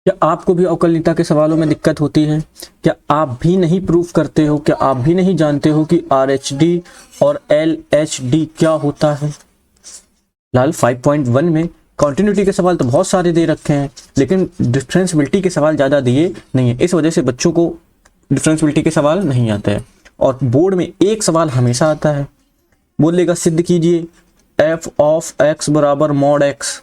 क्या आपको भी अवकलनीयता के सवालों में दिक्कत होती है? क्या आप भी नहीं प्रूफ करते हो? क्या आप भी नहीं जानते हो कि आरएचडी और एलएचडी क्या होता है? लाल 5.1 में कॉन्टिन्यूटी के सवाल तो बहुत सारे दे रखे हैं, लेकिन डिफरेंशियबिलिटी के सवाल ज़्यादा दिए नहीं है। इस वजह से बच्चों को डिफरेंशियबिलिटी के सवाल नहीं आते हैं। और बोर्ड में एक सवाल हमेशा आता है, बोलेगा सिद्ध कीजिए एफ ऑफ एक्स बराबर मॉड एक्स।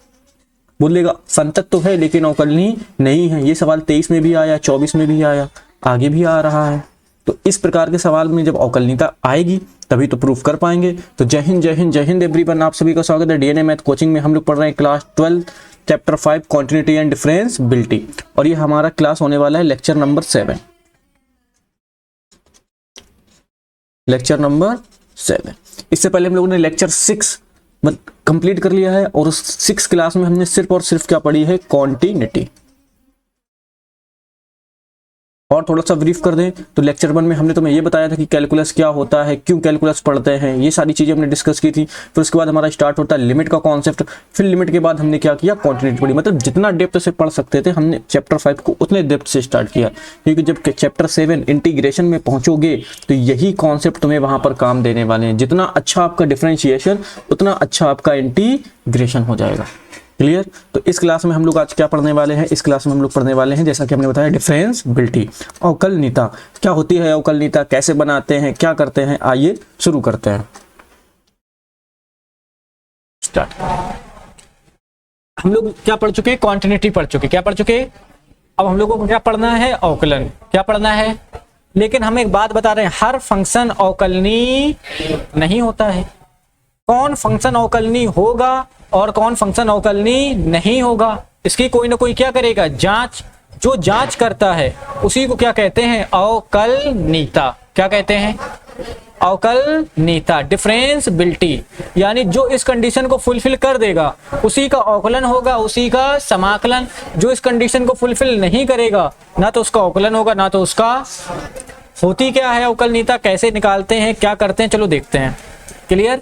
बोलेगा संतत तो है लेकिन अवकलनीय नहीं है। ये सवाल 23 में भी आया, 24 में भी आया, आगे भी आ रहा है। तो इस प्रकार के सवाल में जब अवकलनीयता आएगी तभी तो प्रूफ कर पाएंगे। तो जय हिंद, जय हिंद, जय हिंद एवरीवन। आप सभी का स्वागत है डीएनए मैथ कोचिंग में। हम लोग पढ़ रहे हैं class 12 chapter 5 continuity and differentiability, और ये हमारा क्लास होने वाला है लेक्चर नंबर 7। Lecture number 7। इससे पहले हम लोगों ने लेक्चर 6 कंप्लीट कर लिया है, और उस 6 क्लास में हमने सिर्फ और सिर्फ क्या पढ़ी है? कॉन्टिन्यूटी। और थोड़ा सा ब्रीफ कर दें तो लेक्चर 1 में हमने तुम्हें ये बताया था कि कैलकुलस क्या होता है, क्यों कैलकुलस पढ़ते हैं, ये सारी चीजें हमने डिस्कस की थी। फिर उसके बाद हमारा स्टार्ट होता है लिमिट का कॉन्सेप्ट। फिर लिमिट के बाद हमने क्या किया? कॉन्टिन्यूटी पढ़ी। मतलब जितना डेप्थ से पढ़ सकते थे हमने चैप्टर 5 को उतने डेप्थ से स्टार्ट किया, क्योंकि जब चैप्टर 7 इंटीग्रेशन में पहुंचोगे तो यही कॉन्सेप्ट तुम्हें वहां पर काम देने वाले हैं। जितना अच्छा आपका डिफरेंशिएशन उतना अच्छा आपका इंटीग्रेशन हो जाएगा। क्लियर? तो इस क्लास में हम लोग आज क्या पढ़ने वाले हैं? इस क्लास में हम लोग पढ़ने वाले हैं, जैसा कि हमने बताया, डिफरेंशियबिलिटी, अवकलनीयता। क्या होती है अवकलनीयता, कैसे बनाते हैं, क्या करते हैं? आइए शुरू करते हैं। स्टार्ट। हम लोग क्या पढ़ चुके हैं? कॉन्टिन्यूटी पढ़ चुके। क्या पढ़ चुके? अब हम लोगों को क्या पढ़ना है? अवकलन। क्या पढ़ना है? लेकिन हम एक बात बता रहे हैं, हर फंक्शन अवकलनीय नहीं होता है। कौन फंक्शन अवकलनीय होगा और कौन फंक्शन अवकलनीय नहीं होगा, इसकी कोई ना कोई क्या करेगा? जांच। जो जांच करता है उसी को क्या कहते हैं? अवकलनीयता। क्या कहते हैं? अवकलनीयता, डिफरेंशियबिलिटी। यानी जो इस कंडीशन को फुलफिल कर देगा उसी का अवकलन होगा, उसी का समाकलन। जो इस कंडीशन को फुलफिल नहीं करेगा ना तो उसका अवकलन होगा ना तो उसका। होती क्या है अवकलनीयता, कैसे निकालते हैं, क्या करते हैं, चलो देखते हैं। क्लियर?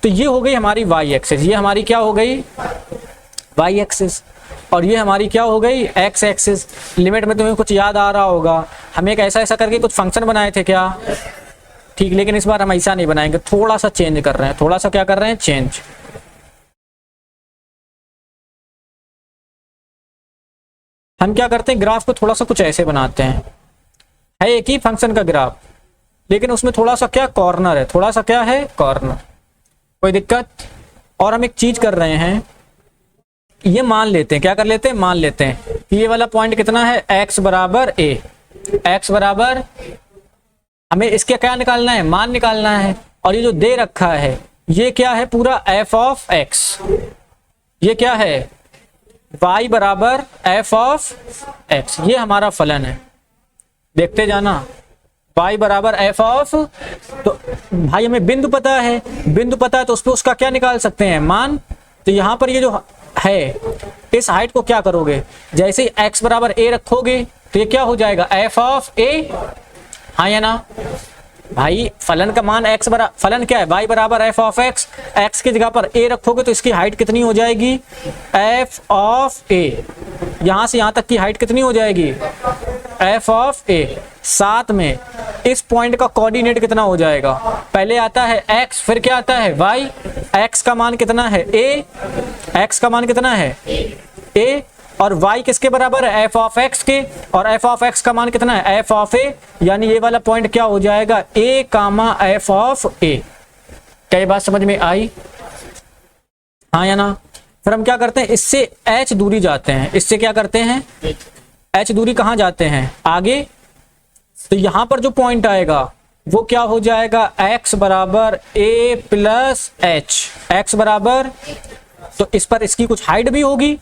तो ये हो गई हमारी वाई एक्सिस, ये हमारी क्या हो गई? Y axis. और ये हमारी क्या हो गई? X axis. लिमिट में तुम्हें कुछ याद आ रहा होगा, हम एक ऐसा करके कुछ फंक्शन बनाए थे क्या? ठीक, लेकिन इस बार हम ऐसा नहीं बनाएंगे, थोड़ा सा चेंज कर रहे हैं। थोड़ा सा क्या कर रहे हैं? चेंज। हम क्या करते हैं? ग्राफ को थोड़ा सा कुछ ऐसे बनाते हैं। है एक ही फंक्शन का ग्राफ, लेकिन उसमें थोड़ा सा क्या कॉर्नर है, थोड़ा सा क्या है? कॉर्नर। कोई दिक्कत? और हम एक चीज कर रहे हैं, ये मान लेते हैं, क्या कर लेते हैं? मान लेते हैं कि ये वाला पॉइंट कितना है? x बराबर a। x बराबर, हमें इसके क्या निकालना है? मान निकालना है। और ये जो दे रखा है ये क्या है? पूरा f ऑफ x। ये क्या है? y बराबर f ऑफ x। ये हमारा फलन है, देखते जाना। y बराबर f ऑफ, तो भाई हमें बिंदु पता है, बिंदु पता है तो उस पर उसका क्या निकाल सकते हैं? मान। तो यहां पर ये जो है इस हाइट को क्या करोगे? जैसे ही x बराबर a रखोगे तो ये क्या हो जाएगा? f of a। हाँ या ना? भाई फलन का मान x बराबर, फलन क्या है? y बराबर f ऑफ x। x की जगह पर a रखोगे तो इसकी हाइट कितनी हो जाएगी? f of a। यहां से यहां तक की हाइट कितनी हो जाएगी? f of a। साथ में इस पॉइंट का कोऑर्डिनेट कितना हो जाएगा? पहले आता है x, फिर क्या आता है? y। x का मान कितना है? a। x का मान कितना है? a। और y किसके बराबर है? f ऑफ x के। और f ऑफ x का मान कितना है? f of a। यानी ये वाला पॉइंट क्या हो जाएगा? a comma f of a। क्या ये बात समझ में आई? हाँ या ना? फिर हम क्या करते हैं? इससे h दूरी जाते हैं। इससे क्या करते हैं? h दूरी कहाँ जाते हैं? आगे। तो यहां पर जो पॉइंट आएगा वो क्या हो जाएगा? x बराबर a प्लस h। x बराबर, तो इस पर इसकी कुछ हाइट भी होगी,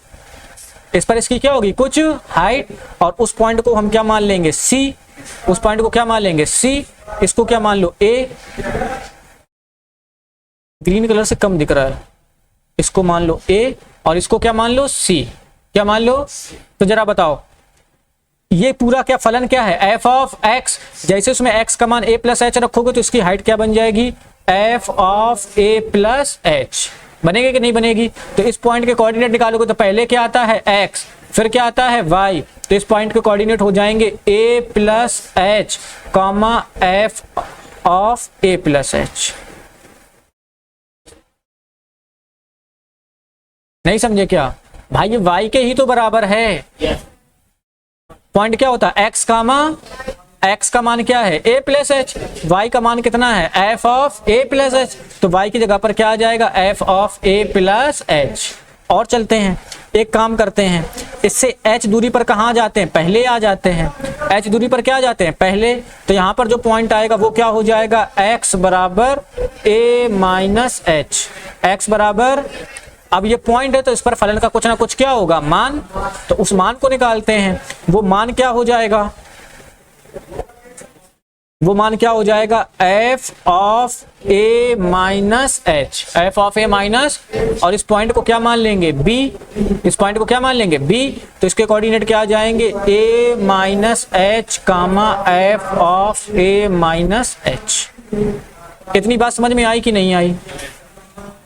इस पर इसकी क्या होगी? कुछ हाइट। और उस पॉइंट को हम क्या मान लेंगे? c। उस पॉइंट को क्या मान लेंगे? c। इसको क्या मान लो? a। ग्रीन कलर से कम दिख रहा है, इसको मान लो a और इसको क्या मान लो? c। क्या मान लो? तो जरा बताओ ये पूरा क्या फलन क्या है? f of x। जैसे उसमें x का मान a प्लस h रखोगे तो इसकी हाइट क्या बन जाएगी? f of a plus h। बनेगी कि नहीं बनेगी? तो इस पॉइंट के कोऑर्डिनेट निकालोगे तो पहले क्या आता है? x, फिर क्या आता है y, तो इस पॉइंट के कोऑर्डिनेट हो जाएंगे a plus H comma F of a plus H. नहीं समझे क्या भाई, ये y के ही तो बराबर है। पॉइंट क्या होता है x कामा, x का मान क्या है a प्लस एच, y का मान कितना है f of a plus H, तो y की जगह पर क्या आ जाएगा f of a plus H. और चलते हैं, एक काम करते हैं, इससे h दूरी पर कहाँ जाते हैं, पहले आ जाते हैं। h दूरी पर क्या आ जाते हैं, पहले। तो यहाँ पर जो पॉइंट आएगा वो क्या हो जाएगा, x बराबर a माइनस एच, x बराबर, अब ये पॉइंट है तो इस पर फलन का कुछ ना कुछ क्या होगा, मान। तो उस मान को निकालते हैं, वो मान क्या हो जाएगा, वो मान क्या हो जाएगा f of a minus H, f of a minus, और इस पॉइंट को क्या मान लेंगे b, इस पॉइंट को क्या मान लेंगे b, तो इसके कोऑर्डिनेट क्या आ जाएंगे a minus h comma f of a minus h. इतनी बात समझ में आई कि नहीं आई।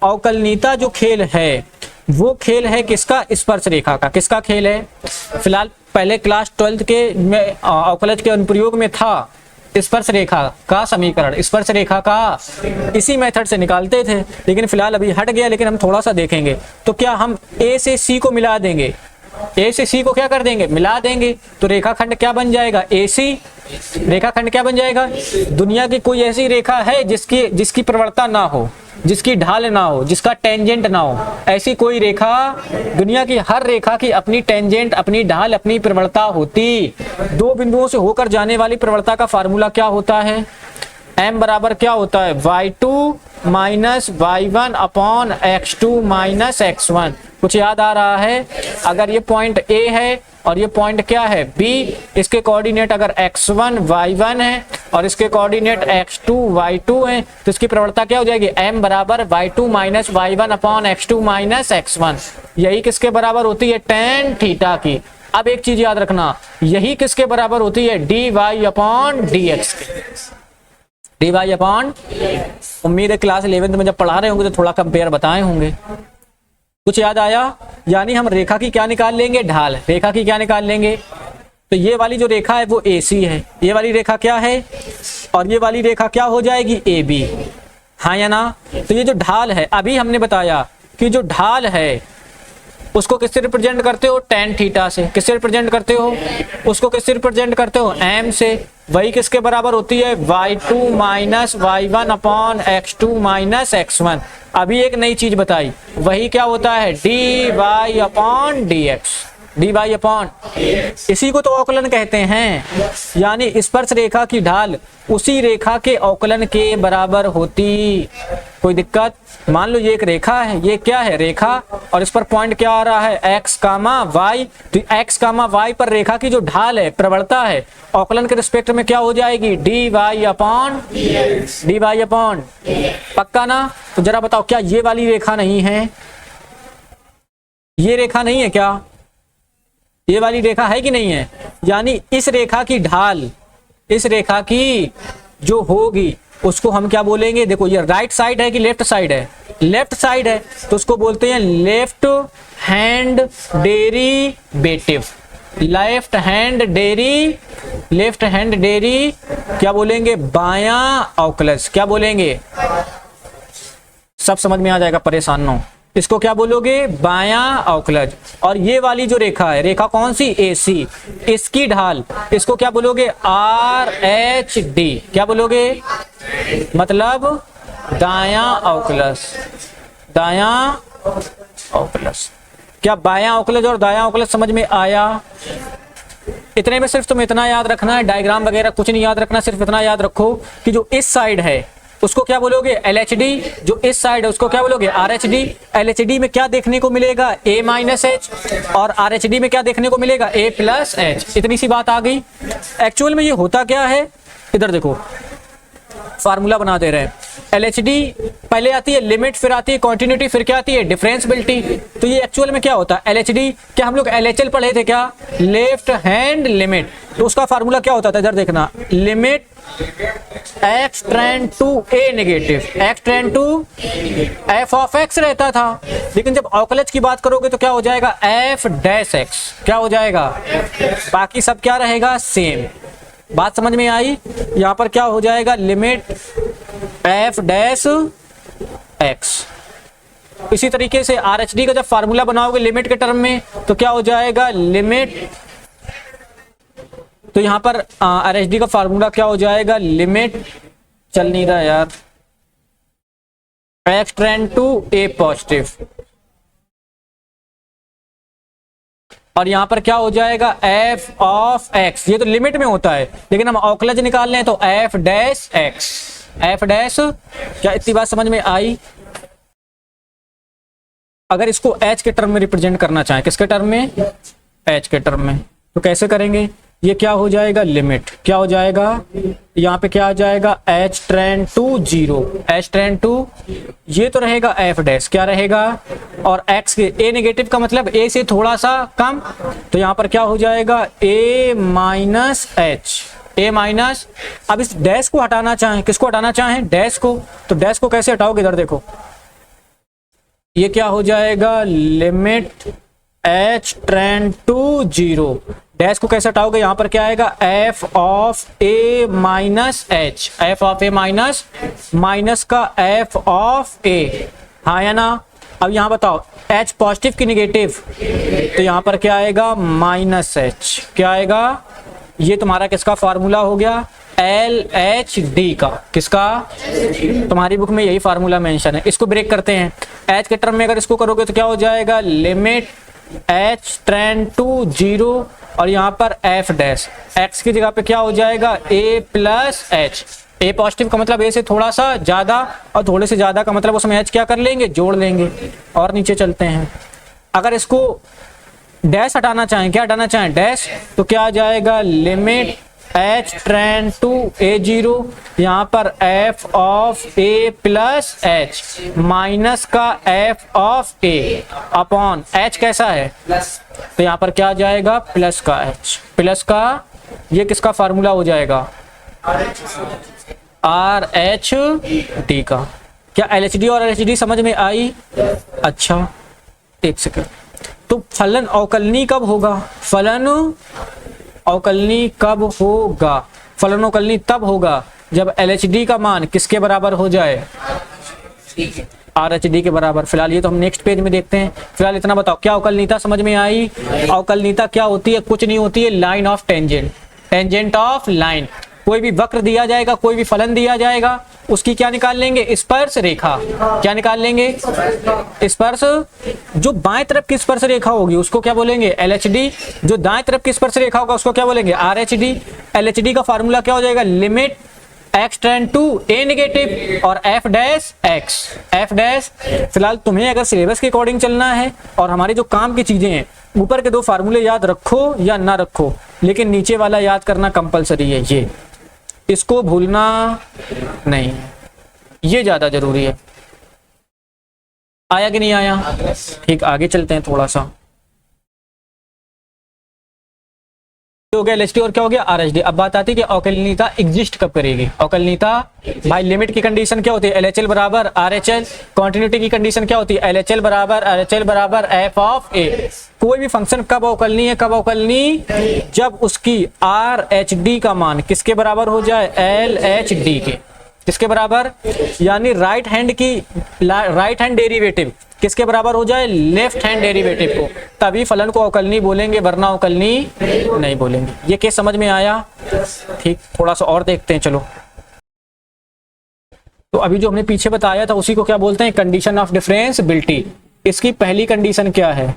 अवकलनीयता जो खेल है वो खेल है किसका, स्पर्श रेखा का। किसका खेल है, फिलहाल पहले क्लास 12th के में अवकलज के अनुप्रयोग में था स्पर्श रेखा का समीकरण, स्पर्श रेखा का इसी मेथड से निकालते थे, लेकिन फिलहाल अभी हट गया, लेकिन हम थोड़ा सा देखेंगे। तो क्या हम a से c को मिला देंगे, a से c को क्या कर देंगे, मिला देंगे, तो रेखाखंड क्या बन जाएगा, AC। रेखाखंड क्या बन जाएगा, दुनिया की कोई ऐसी रेखा है जिसकी प्रवणता ना हो, जिसकी ढाल ना हो, जिसका टेंजेंट ना हो, ऐसी कोई रेखा, दुनिया की हर रेखा की अपनी टेंजेंट, अपनी ढाल, अपनी प्रवणता होती। दो बिंदुओं से होकर जाने वाली प्रवणता का फार्मूला क्या होता है, m बराबर क्या होता है, y2 minus y1 upon x2 minus x1। कुछ याद आ रहा है, अगर ये पॉइंट A है और ये पॉइंट क्या है B, इसके कोऑर्डिनेट अगर x1 y1 है और इसके कोऑर्डिनेट x2 y2 है, तो इसकी प्रवणता क्या हो जाएगी, m बराबर y2 minus y1 upon x2 minus x1। यही किसके बराबर होती है, tan थीटा की। अब एक चीज याद रखना, यही किसके बराबर होती है, dy अपॉन dx के, dy अपॉन। उम्मीद है क्लास 11th में जब पढ़ा रहे होंगे तो थोड़ा कंपेयर बताए होंगे। कुछ याद आया, यानी हम रेखा की क्या निकाल लेंगे, ढाल। रेखा की क्या निकाल लेंगे, तो ये वाली जो रेखा है वो AC है, ये वाली रेखा क्या है, और ये वाली रेखा क्या हो जाएगी, AB। हाँ या ना। तो ये जो ढाल है, अभी हमने बताया कि जो ढाल है उसको किससे रिप्रेजेंट करते हो, tan थीटा से। किससे रिप्रेजेंट करते हो, उसको किससे रिप्रेजेंट करते हो, m से। वही किसके बराबर होती है, y2 minus y1 upon x2 minus x1। अभी एक नई चीज बताई, वही क्या होता है, dy upon dx, dy upon. इसी को तो अवकलन कहते हैं, यानी स्पर्श रेखा की ढाल उसी रेखा के अवकलन के बराबर होती। कोई दिक्कत, मान लो ये एक रेखा है, ये क्या है, रेखा, और इस पर पॉइंट क्या आ रहा है, x कामा y। तो x कामा y पर रेखा की जो ढाल है, प्रवणता है, अवकलन के रिस्पेक्ट में क्या हो जाएगी, dy अपॉन, dy अपॉन। पक्का ना। तो जरा बताओ, क्या ये वाली रेखा नहीं है, ये रेखा नहीं है क्या, ये वाली रेखा है कि नहीं है। यानी इस रेखा की ढाल, इस रेखा की जो होगी उसको हम क्या बोलेंगे, देखो ये राइट साइड है कि लेफ्ट साइड है, लेफ्ट साइड है, तो उसको बोलते हैं left hand derivative, left hand dairy, left hand dairy क्या बोलेंगे, बायां अवकलज। क्या बोलेंगे, सब समझ में आ जाएगा, परेशान ना हो। इसको क्या बोलोगे, बायां अवकलज। और ये वाली जो रेखा है, रेखा कौन सी, AC, इसकी ढाल, इसको क्या बोलोगे, RHD। क्या बोलोगे, मतलब दायां अवकलज, दायां अवकलज। क्या बायां अवकलज और दायां अवकलज समझ में आया। इतने में सिर्फ तुम्हें इतना याद रखना है, डायग्राम वगैरह कुछ नहीं याद रखना, सिर्फ इतना याद रखो कि जो इस साइड है उसको क्या बोलोगे, LHD, जो इस साइड है उसको क्या बोलोगे, RHD। LHD में क्या देखने को मिलेगा, A माइनस एच, और RHD में क्या देखने को मिलेगा, A प्लस एच। इतनी सी बात आ गई। एक्चुअल में ये होता क्या है, इधर देखो फार्मूला बना दे रहे हैं। LHD पहले आती है लिमिट, फिर आती है कॉन्टिन्यूटी, फिर क्या आती है डिफरेंशियबिलिटी। तो ये एक्चुअल में क्या होता है LHD, क्या हम लोग LHL पढ़े थे क्या, लेफ्ट हैंड लिमिट। तो उसका फार्मूला क्या होता था, इधर देखना, limit x tend to a negative, x tend to f of x रहता था। लेकिन जब अवकलज की बात करोगे तो क्या हो जाएगा, f डैश x, क्या हो जाएगा, बाकी सब क्या रहेगा, सेम। बात समझ में आई। यहां पर क्या हो जाएगा, लिमिट f डैश x। इसी तरीके से RHD का जब फार्मूला बनाओगे लिमिट के टर्म में तो क्या हो जाएगा, लिमिट, तो यहां पर RHD का फार्मूला क्या हो जाएगा, लिमिट, चल नहीं रहा यार, x tend to a positive, और यहां पर क्या हो जाएगा, f ऑफ x। ये तो लिमिट में होता है, लेकिन हम अवकलज निकाल रहे हैं तो f dash x, f dash. क्या इतनी बात समझ में आई। अगर इसको h के टर्म में रिप्रेजेंट करना चाहें, किसके टर्म में, h के टर्म में, तो कैसे करेंगे, ये क्या हो जाएगा, लिमिट, क्या हो जाएगा, यहाँ पे क्या आ जाएगा, h tend to 0, h tend to, ये तो रहेगा f डैश, क्या रहेगा, और x के a नेगेटिव का मतलब a से थोड़ा सा कम, तो यहाँ पर क्या हो जाएगा, a minus h, a minus. अब इस डैश को हटाना चाहें, किसको हटाना चाहें, डैश को, तो डैश को कैसे हटाओगे, इधर देखो, ये क्या हो जाएगा, limit h tend to 0, dash को कैसे हटाओगे, यहां पर क्या आएगा, f of a minus h, f of a minus, minus का f ऑफ a, हाँ या ना। अब यहां बताओ h पॉजिटिव की नेगेटिव, तो यहां पर क्या आएगा, माइनस h, क्या आएगा, ये तुम्हारा किसका फार्मूला हो गया, LHD का, किसका, तुम्हारी बुक में यही फार्मूला मेंशन है। इसको ब्रेक करते हैं, h के टर्म में अगर इसको करोगे तो क्या हो जाएगा, लिमिट h टेंड टू 0, और यहाँ पर f डैश, x की जगह पे क्या हो जाएगा, a plus h, a positive का मतलब a से थोड़ा सा ज्यादा, और थोड़े से ज्यादा का मतलब उसमें h क्या कर लेंगे, जोड़ लेंगे। और नीचे चलते हैं, अगर इसको डैश हटाना चाहें, क्या हटाना चाहें, डैश, तो क्या आ जाएगा, limit h tend to a0, यहाँ पर f of a plus h minus का f of a upon h कैसा है, तो यहाँ पर क्या आ जाएगा, प्लस का h, प्लस का, ये किसका फार्मूला हो जाएगा, RHD का। क्या LHD और RHD समझ में आई। अच्छा एक सेकंड, तो फलन अवकलनी कब होगा, फलन अवकलनी कब होगा, फलन अवकलनी तब होगा जब LHD का मान किसके बराबर हो जाए, RHD के बराबर। फिलहाल ये तो हम नेक्स्ट पेज में देखते हैं। फिलहाल इतना बताओ, क्या अवकलनीयता समझ में आई। अवकलनीयता क्या होती है, कुछ नहीं होती है, line of tangent, tangent of line. कोई भी वक्र दिया जाएगा, कोई भी फलन दिया जाएगा, उसकी क्या निकाल लेंगे, स्पर्श रेखा। क्या निकाल लेंगे, स्पर्श। जो बाएं तरफ की स्पर्श रेखा होगी उसको क्या बोलेंगे, LHD। जो दाएं तरफ की स्पर्श रेखा होगा उसको क्या बोलेंगे, RHD। LHD का फार्मूला क्या हो जाएगा, limit x tend to a negative और f dash x, f dash. फिलहाल तुम्हें अगर सिलेबस के अकॉर्डिंग चलना है और हमारी जो काम की चीजें हैं, ऊपर के दो फार्मूले याद रखो या ना रखो, लेकिन नीचे वाला याद करना कंपलसरी है। ये इसको भूलना नहीं, ये ज्यादा जरूरी है। आया कि नहीं आया, ठीक। आगे चलते हैं थोड़ा सा। हो गया LHD और क्या हो गया RHD। अब बात आती है कि अवकलनीयता एग्जिस्ट कब करेगी। अवकलनीयता भाई लिमिट की कंडीशन क्या होती है, LHL बराबर RHL। कंटिन्यूटी की कंडीशन क्या होती है, LHL बराबर f ऑफ a। कोई भी फंक्शन कब अवकलनीय है, कब अवकलनीय, जब उसकी RHD का मान किसके बराबर हो जाए, LHD के। किसके बराबर, यानी राइट हैंड डेरिवेटिव किसके बराबर हो जाए, लेफ्ट हैंड डेरिवेटिव को, तभी फलन को अवकलनीय बोलेंगे, वरना अवकलनीय नहीं बोलेंगे। ये केस समझ में आया, ठीक। थोड़ा सा और देखते हैं, चलो। तो अभी जो हमने पीछे बताया था उसी को क्या बोलते हैं, कंडीशन ऑफ डिफरेंशिएबिलिटी। इसकी पहली कंडीशन क्या है,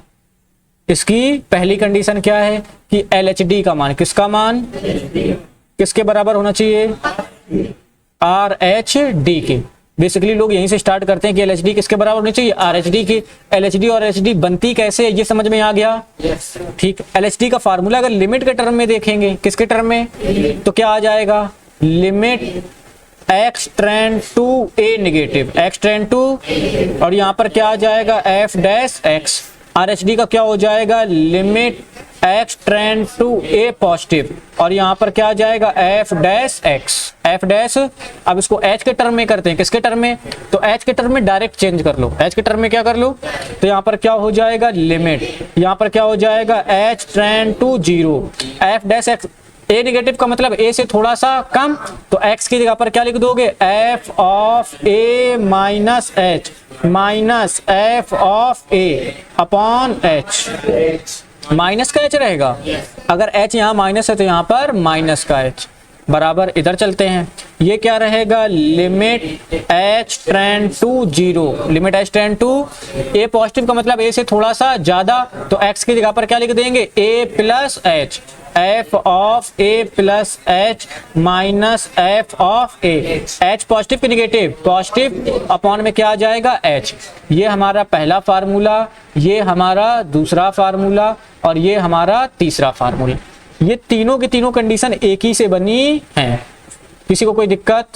इसकी पहली कंडीशन क्या है कि LHD का मान, किसका मान, किसके बराबर होना चाहिए, RHD के। बेसिकली लोग यहीं से स्टार्ट करते हैं कि LHD किसके बराबर होनी चाहिए, RHD की। LHD और RHD बनती कैसे है, ये समझ में आ गया, ठीक। LHD का फार्मूला अगर लिमिट के टर्म में देखेंगे, किसके टर्म में, तो क्या आ जाएगा, limit x tend to a negative, x tend to, और यहाँ पर क्या आ जाएगा f डैश x। RHD का क्या हो जाएगा, limit x tend to a positive, और यहाँ पर क्या आ जाएगा f dash x, f dash. अब इसको h के टर्म में करते हैं, किसके टर्म में, तो h के टर्म में डायरेक्ट चेंज कर लो, h के टर्म में क्या कर लो, तो यहाँ पर क्या हो जाएगा लिमिट, यहाँ पर क्या हो जाएगा h tend to 0, f dash x। a negative का मतलब a से थोड़ा सा कम, तो x की जगह पर क्या लिख दोगे, f of a minus h minus f of a upon h, minus का h रहेगा, अगर h यहाँ माइनस है तो यहाँ पर माइनस का h बराबर। इधर चलते हैं, ये क्या रहेगा, limit h tend to 0, limit h tend to a positive का मतलब a से थोड़ा सा ज्यादा, तो x की जगह पर क्या लिख देंगे, a plus h, f of a plus h minus f of a, h positive की नेगेटिव, पॉजिटिव अपॉन में क्या आ जाएगा h। ये हमारा पहला फार्मूला, ये हमारा दूसरा फार्मूला, और ये हमारा तीसरा फार्मूला। ये तीनों की तीनों कंडीशन एक ही से बनी हैं। किसी को कोई दिक्कत,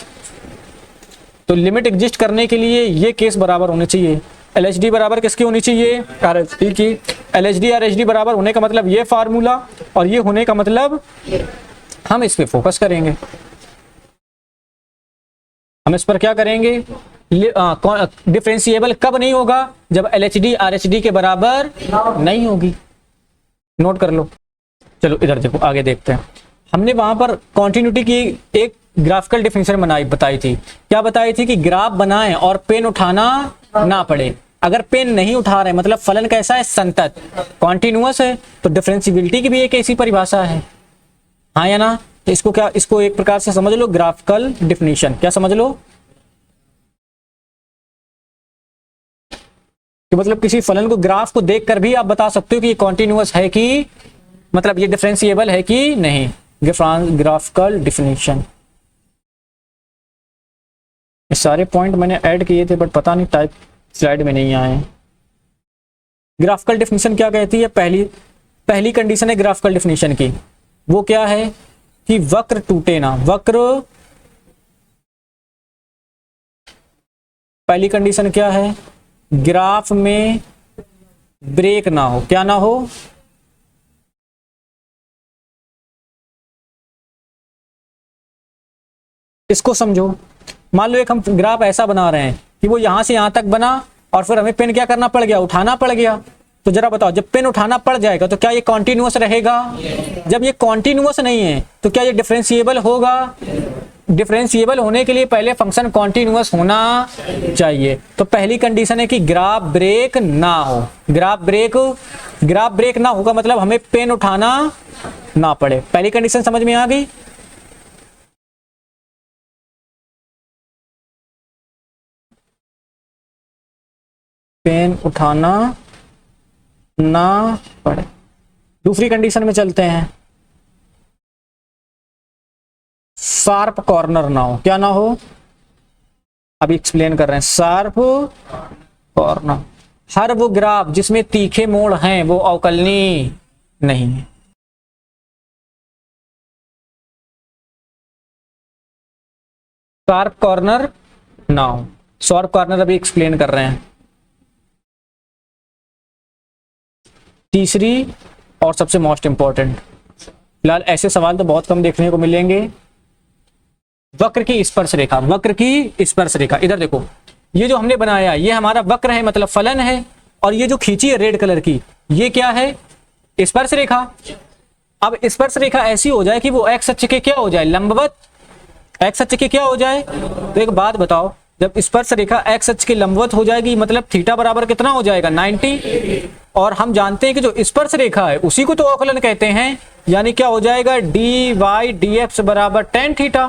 तो लिमिट एग्जिस्ट करने के लिए ये केस बराबर होने चाहिए। LHD बराबर किसकी होनी चाहिए, RHD की। LHD RHD बराबर होने का मतलब ये फार्मूला, और ये होने का मतलब हम इस पे फोकस करेंगे, हम इस पर क्या करेंगे, डिफरेंशिएबल कब नहीं होगा, जब LHD RHD के बराबर नहीं होगी। नोट कर लो। चलो इधर देखो, आगे देखते हैं। हमने वहां पर कॉन्टिन्यूटी की एक ग्राफिकल डेफिनेशन बताई थी। क्या बताई थी कि ग्राफ बनाएं और पेन उठाना ना पड़े। अगर पेन नहीं उठा रहे मतलब फलन कैसा है, संतत, कॉन्टिन्यूअस है, तो डिफरेंशिएबिलिटी की भी एक ऐसी परिभाषा है, हाँ या ना। तो इसको क्या, इसको एक प्रकार से समझ लो ग्राफिकल डेफिनेशन। क्या समझ लो कि मतलब किसी फलन को, ग्राफ को देखकर भी आप बता सकते हो कि ये कॉन्टिन्यूअस है कि मतलब ये डिफरेंशिएबल है कि नहीं। ग्राफिकल डेफिनेशन, ये सारे पॉइंट मैंने ऐड किए थे बट पता नहीं टाइप स्लाइड में नहीं आए। ग्राफिकल डेफिनेशन क्या कहती है, पहली कंडीशन है ग्राफिकल डेफिनेशन की, वो क्या है कि वक्र टूटे ना, वक्र, पहली कंडीशन क्या है, ग्राफ में ब्रेक ना हो, क्या ना हो, इसको समझो। मान लो एक हम ग्राफ ऐसा बना रहे हैं कि वो यहां से यहां तक बना और फिर हमें पेन क्या करना पड़ गया, उठाना पड़ गया। तो जरा बताओ, जब पेन उठाना पड़ जाएगा तो क्या ये कॉन्टिन्यूअस रहेगा? जब ये कॉन्टिन्यूअस नहीं है तो क्या ये डिफरेंशिएबल होगा? डिफरेंशिएबल होने के लिए पहले फंक्शन कॉन्टिन्यूअस होना चाहिए। तो पहली कंडीशन है कि ग्राफ ब्रेक ना हो। ग्राफ ब्रेक ना होगा मतलब हमें पेन उठाना ना पड़े। पहली कंडीशन समझ में आ गई? पेन उठाना ना पड़े। दूसरी कंडीशन में चलते हैं, शार्प कॉर्नर ना हो। क्या ना हो? अभी एक्सप्लेन कर रहे हैं। शार्प कॉर्नर, हर वो ग्राफ जिसमें तीखे मोड़ हैं वो अवकलनीय नहीं है। शार्प कॉर्नर ना हो। शार्प कॉर्नर अभी एक्सप्लेन कर रहे हैं। तीसरी और सबसे मोस्ट इंपॉर्टेंट, फिलहाल ऐसे सवाल तो बहुत कम देखने को मिलेंगे, वक्र की स्पर्श रेखा। वक्र की स्पर्श रेखा, इधर देखो, ये जो हमने बनाया ये हमारा वक्र है, मतलब फलन है, और ये जो खींची है रेड कलर की, ये क्या है? स्पर्श रेखा। अब स्पर्श रेखा ऐसी हो जाए कि वो एक्स अक्ष के क्या हो जाए? लंबवत। एक्स अक्ष के क्या हो जाए? तो एक बात बताओ, जब स्पर्श रेखा एक्स अक्ष के लंबवत हो जाएगी मतलब थीटा बराबर कितना हो जाएगा? 90। और हम जानते हैं कि जो स्पर्श रेखा है उसी को तो अवकलन कहते हैं, यानी क्या हो जाएगा? डी वाई डी एक्स बराबर tan थीटा,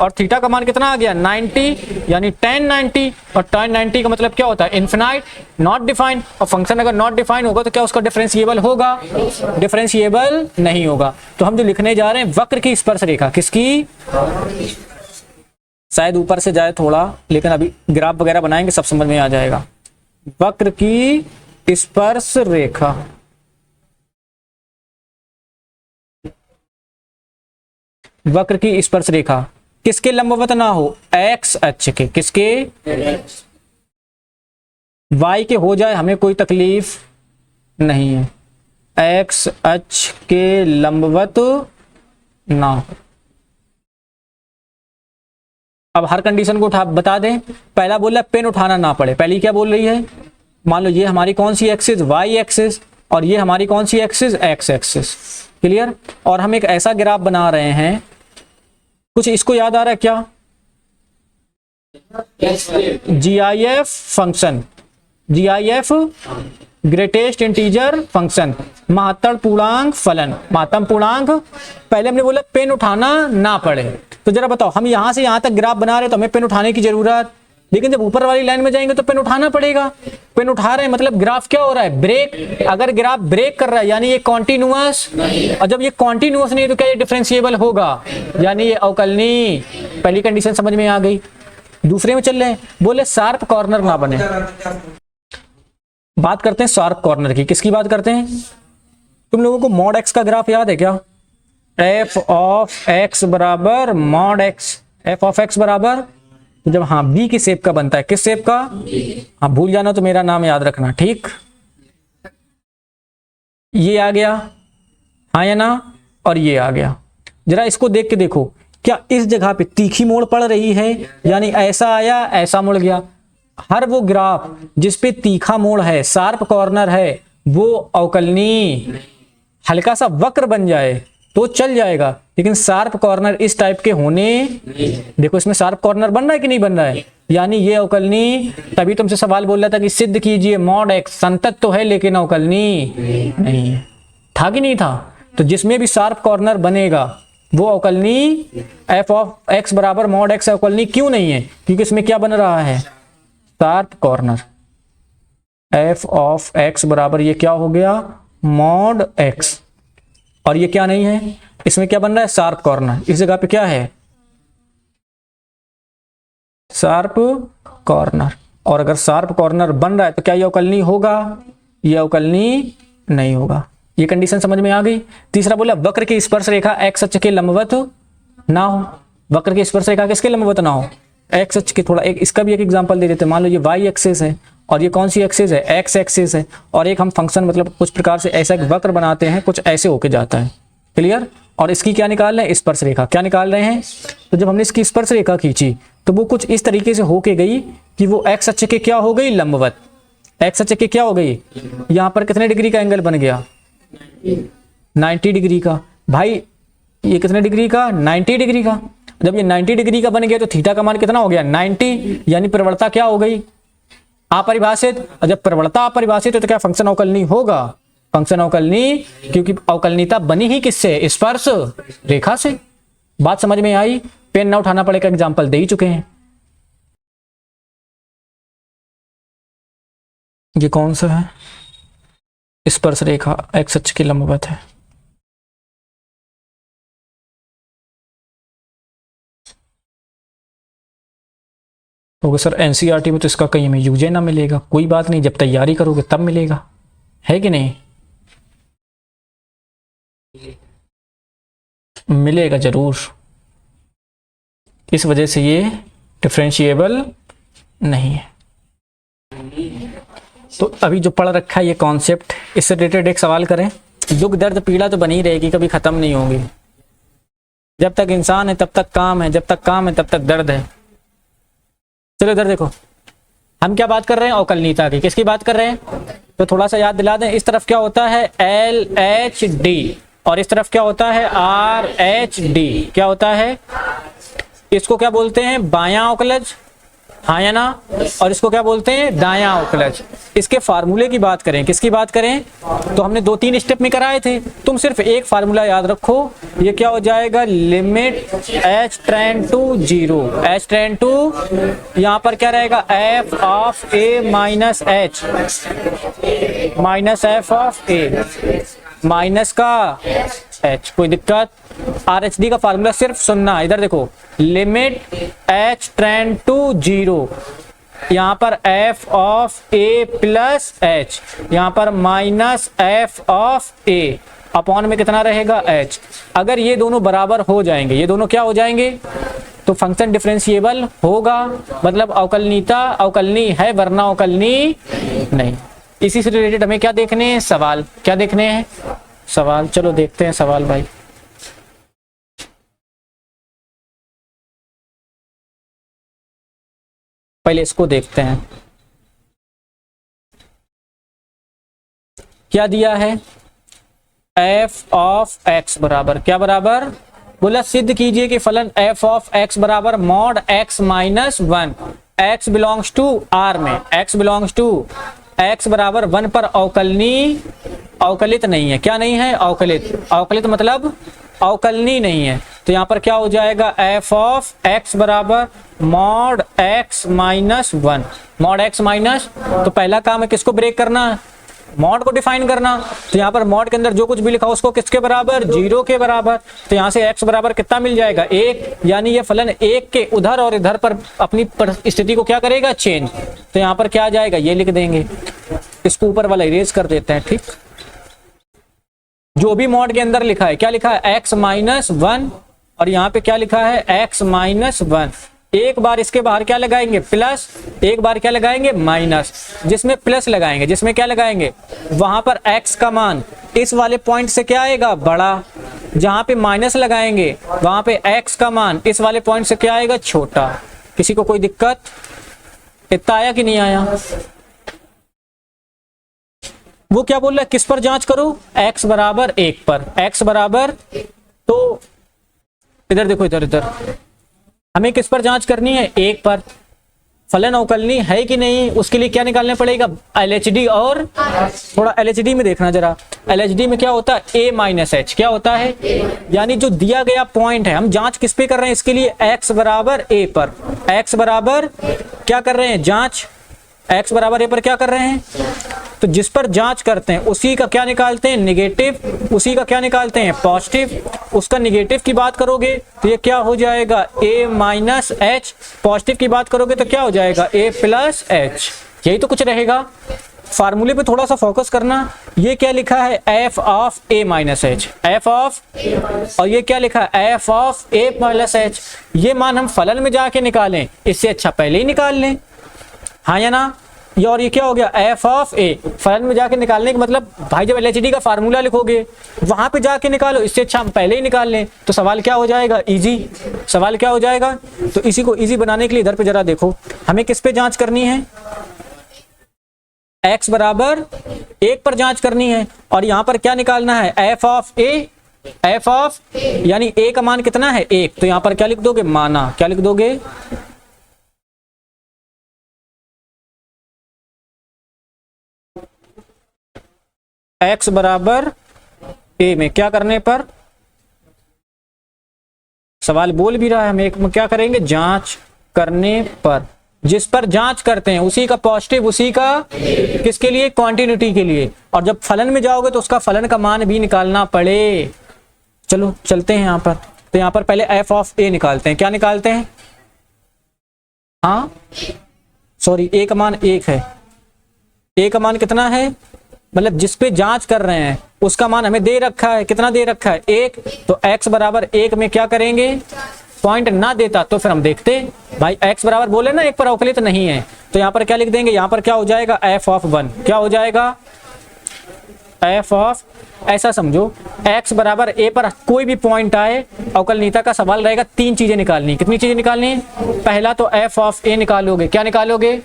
और थीटा का मान कितना आ गया? 90, यानी tan 90। और tan 90 का मतलब क्या होता है? Infinite, not defined. और फंक्शन अगर नॉट डिफाइंड होगा तो क्या उसका डिफरेंशिएबल होगा? डिफरेंशिएबल नहीं होगा। तो हम जो लिखने जा रहे हैं वक्र की स्पर्श रेखा, किसकी? शायद ऊपर से जाए थोड़ा, लेकिन अभी ग्राफ वगैरह बनाएंगे सब समझ में आ जाएगा। वक्र की स्पर्श रेखा, वक्र की स्पर्श रेखा किसके लंबवत ना हो, एक्स अक्ष के, किसके, वाई के हो जाए हमें कोई तकलीफ नहीं है, एक्स अक्ष के लंबवत ना हो। अब हर कंडीशन को उठा बता दें। पहला बोला पेन उठाना ना पड़े, पहली क्या बोल रही है, मान लो ये हमारी कौन सी एक्सिस, वाई एक्सिस, और ये हमारी कौन सी एक्सिस, एक्स एक्सिस। क्लियर। और हम एक ऐसा ग्राफ बना रहे हैं, कुछ इसको याद आ रहा है क्या, GIF function, GIF greatest integer function, महत्तम पूर्णांक फलन, महत्तम पूर्णांक। पहले हमने बोला पेन उठाना ना पड़े, तो जरा बताओ हम यहां से यहां तक ग्राफ बना रहे तो हमें पेन उठाने की जरूरत, लेकिन जब ऊपर वाली लाइन में जाएंगे तो पेन उठाना पड़ेगा। पेन उठा रहे हैं मतलब ग्राफ क्या हो रहा है, ब्रेक। अगर ग्राफ ब्रेक कर रहा है यानी ये कॉन्टिन्यूअस, और जब ये कॉन्टिन्यूअस नहीं है तो क्या ये डिफरेंशिएबल होगा, यानी ये अवकलनीय। पहली कंडीशन समझ में आ गई। दूसरे में चल रहे हैं, बोले शार्प कॉर्नर ना बने। बात करते हैं शार्प कॉर्नर की, किसकी बात करते हैं, तुम लोगों को मॉड एक्स का ग्राफ याद है क्या, एफ ऑफ एक्स बराबर mod x, F of x बराबर, जब हाँ बी की शेप का बनता है, किस शेप का, हाँ भूल जाना तो मेरा नाम याद रखना, ठीक। ये आ गया, हाँ या ना, और ये आ गया। जरा इसको देख के देखो, क्या इस जगह पे तीखी मोड़ पड़ रही है, यानी ऐसा आया ऐसा मुड़ गया। हर वो ग्राफ जिसपे तीखा मोड़ है, शार्प कॉर्नर है, वो अवकलनीय, हल्का सा वक्र बन जाए तो चल जाएगा, लेकिन शार्प कॉर्नर इस टाइप के होने, देखो इसमें शार्प कॉर्नर बन रहा है कि नहीं बन रहा है, यानी ये अवकलनीय। तभी तुमसे सवाल बोल रहा था कि सिद्ध कीजिए मॉड एक्स संतत तो है लेकिन अवकलनीय नहीं है, था कि नहीं था। तो जिसमें भी शार्प कॉर्नर बनेगा वो अवकलनीय, एफ ऑफ एक्स बराबर मॉड एक्स अवकलनीय क्यों नहीं है, क्योंकि इसमें क्या बन रहा है, sharp corner. F of x बराबर ये क्या हो गया, मॉड एक्स, और ये क्या नहीं है, इसमें क्या बन रहा है, शार्प कॉर्नर। इस जगह पे क्या है, शार्प कॉर्नर। और अगर शार्प कॉर्नर बन रहा है तो क्या ये अवकलनीय होगा, ये अवकलनीय नहीं होगा। ये कंडीशन समझ में आ गई। तीसरा बोला वक्र की स्पर्श रेखा एक्स अक्ष के लंबवत ना हो, वक्र की स्पर्श रेखा किसके लंबवत ना हो, एक्स अक्ष के। थोड़ा एक इसका भी एक एग्जांपल दे देते हैं। मान लो ये वाई एक्सिस है और ये कौन सी एक्सिस है, एक्स एक्सिस है, और एक हम फंक्शन मतलब कुछ प्रकार से ऐसा एक वक्र बनाते हैं, कुछ ऐसे होके जाता है। क्लियर। और इसकी क्या निकाल रहे हैं, स्पर्श रेखा। क्या निकाल रहे हैं, तो जब हमने इसकी स्पर्श रेखा खींची तो वो कुछ इस तरीके से होके गई कि वो एक्स अक्ष के क्या हो गई, लंबवत। एक्स अक्ष के क्या हो गई, यहाँ पर कितने डिग्री का एंगल बन गया, 90 डिग्री का। भाई ये कितने डिग्री का, 90 डिग्री का। जब ये 90 डिग्री का बन गया तो थीटा का मान कितना हो गया, 90, यानी प्रवणता क्या हो गई, अपरिभाषित। और जब प्रवणता अपरिभाषित है तो क्या फंक्शन अवकलनीय होगा, फंक्शन अवकलनीय, क्योंकि अवकलनीयता बनी ही किससे, स्पर्श रेखा से। बात समझ में आई। पेन ना उठाना पड़ेगा, एग्जांपल दे ही चुके हैं। ये कौन सा है, स्पर्श रेखा एक्स अक्ष के लंबवत है। तो सर एनसीईआरटी में तो इसका कहीं में यूजे ना मिलेगा। कोई बात नहीं, जब तैयारी करोगे तब मिलेगा, है कि नहीं, मिलेगा जरूर। इस वजह से ये डिफरेंशिएबल नहीं है। तो अभी जो पढ़ रखा है ये कॉन्सेप्ट, इससे रिलेटेड एक सवाल करें। दुख दर्द पीड़ा तो बनी रहेगी, कभी खत्म नहीं होगी। जब तक इंसान है तब तक काम है, जब तक काम है तब तक दर्द है। चलो इधर देखो, हम क्या बात कर रहे हैं, अवकलनीयता की। किसकी बात कर रहे हैं, तो थोड़ा सा याद दिला दें। इस तरफ क्या होता है, LHD, और इस तरफ क्या होता है, RHD। क्या होता है, इसको क्या बोलते हैं, बायां अवकलज, हाँ या ना, और इसको क्या बोलते हैं, दायां अवकलज। इसके फार्मूले की बात करें, किसकी बात करें, तो हमने 2-3 स्टेप में कराए थे। तुम सिर्फ एक फार्मूला याद रखो, ये क्या हो जाएगा, limit h tend to 0, h tend to, यहाँ पर क्या रहेगा, f of a minus h, minus f of a, minus का h। कोई दिक्कत, RHD का फार्मूला सिर्फ सुनना। इधर देखो, लिमिट h टेंड टू 0, यहाँ पर f of a plus h, यहाँ पर minus f of a, upon में कितना रहेगा, h। अगर ये दोनों बराबर हो जाएंगे, ये दोनों क्या हो जाएंगे, तो फंक्शन डिफरेंशिएबल होगा, मतलब अवकलनीयता अवकलनीय है वरना अवकलनीय नहीं। इसी से रिलेटेड हमें क्या देखने हैं, सवाल। क्या देखने हैं, सवाल। चलो देखते हैं सवाल भाई। पहले इसको देखते हैं, क्या दिया है, एफ ऑफ एक्स बराबर क्या बराबर, बोला सिद्ध कीजिए कि फलन एफ ऑफ एक्स बराबर mod x minus one, x belongs to R में, एक्स बिलोंग्स टू एक्स बराबर वन पर अवकलनीय अवकलित नहीं है। क्या नहीं है, अवकलित। अवकलित मतलब अवकलनीय नहीं है। तो यहाँ पर क्या हो जाएगा, एफ ऑफ एक्स बराबर mod x minus one, mod x minus, तो पहला काम है किसको ब्रेक करना, मॉड को डिफाइन करना। तो यहाँ पर मॉड के अंदर जो कुछ भी लिखा हो उसको किसके बराबर, जीरो के बराबर। तो यहाँ से x बराबर कितना मिल जाएगा, एक, यानी ये फलन एक के उधर और इधर पर अपनी स्थिति को क्या करेगा, चेंज। तो यहाँ पर क्या आ जाएगा, ये लिख देंगे, इसको ऊपर वाला इरेज कर देते हैं, ठीक। जो भी मॉड के अंदर लिखा है, क्या लिखा है, x माइनस वन, और यहाँ पे क्या लिखा है, x माइनस वन। एक बार इसके बाहर क्या लगाएंगे, प्लस, एक बार क्या लगाएंगे, माइनस। जिसमें प्लस लगाएंगे, जिसमें क्या लगाएंगे, वहां पर x का मान इस वाले पॉइंट से क्या आएगा, बड़ा। जहां पे माइनस लगाएंगे वहां पे x का मान इस वाले पॉइंट से क्या आएगा, छोटा। किसी को कोई दिक्कत, इतना आया कि नहीं आया। वो क्या बोल रहा है, किस पर जांच करो, x बराबर एक पर, x बराबर, तो इधर देखो, इधर इधर हमें किस पर जांच करनी है, एक पर। फलन अवकलनीय है कि नहीं, उसके लिए क्या निकालना पड़ेगा, LHD। और थोड़ा LHD में देखना जरा, LHD में क्या होता है, a माइनस एच, क्या होता है, यानी जो दिया गया पॉइंट है, हम जांच किस पे कर रहे हैं, इसके लिए x बराबर a पर, x बराबर क्या कर रहे हैं, जांच, x बराबर a पर क्या कर रहे हैं। तो जिस पर जांच करते हैं उसी का क्या निकालते हैं, निगेटिव, उसी का क्या निकालते हैं, पॉजिटिव। उसका निगेटिव की बात करोगे तो ये क्या हो जाएगा, a माइनस एच, पॉजिटिव की बात करोगे तो क्या हो जाएगा, a प्लस एच। यही तो कुछ रहेगा। फार्मूले पे थोड़ा सा फोकस करना। ये क्या लिखा है, f of a minus H, f of, और ये क्या लिखा है, f of a plus h. ये मान हम फलन में जाके निकालें, इससे अच्छा पहले ही निकाल लें, हाँ या ना। ये और ये क्या हो गया, एफ ऑफ ए, फलन में जाके निकालने का मतलब भाई जब LHD का फार्मूला लिखोगे वहां पे जाके निकालो, इससे अच्छा हम पहले ही निकाल लें। तो सवाल क्या हो जाएगा, इजी। सवाल क्या हो जाएगा, तो इसी को इजी बनाने के लिए इधर पे जरा देखो, हमें किस पे जांच करनी है, x बराबर एक पर जांच करनी है। और यहाँ पर क्या निकालना है, F of A, F of, यानी a का मान कितना है, एक। तो यहाँ पर क्या लिख दोगे, माना, क्या लिख दोगे, x बराबर a में क्या करने पर, सवाल बोल भी रहा है, हम एक में क्या करेंगे, जांच करने पर। जिस पर जांच करते हैं उसी का पॉजिटिव, उसी का किसके लिए, क्वांटिटी के लिए। और जब फलन में जाओगे तो उसका फलन का मान भी निकालना पड़े। चलो चलते हैं यहाँ पर। तो यहाँ पर पहले एफ ऑफ ए निकालते हैं। क्या निकालते हैं, हाँ सॉरी, ए का मान एक है, ए का मान कितना है, मतलब जिस पे जांच कर रहे हैं उसका मान हमें दे रखा है, कितना दे रखा है, एक। तो x बराबर एक में क्या करेंगे, पॉइंट ना देता तो फिर हम देखते भाई x बराबर बोले ना एक पर अवकलित नहीं है, तो यहाँ पर क्या लिख देंगे, यहाँ पर क्या हो जाएगा, f ऑफ वन, क्या हो जाएगा, f ऑफ, ऐसा समझो x बराबर a पर कोई भी पॉइंट आए, अवकलनीयता का सवाल रहेगा, तीन चीजें निकालनी। कितनी चीजें निकालनी, पहला तो f ऑफ a निकालोगे, क्या निकालोगे,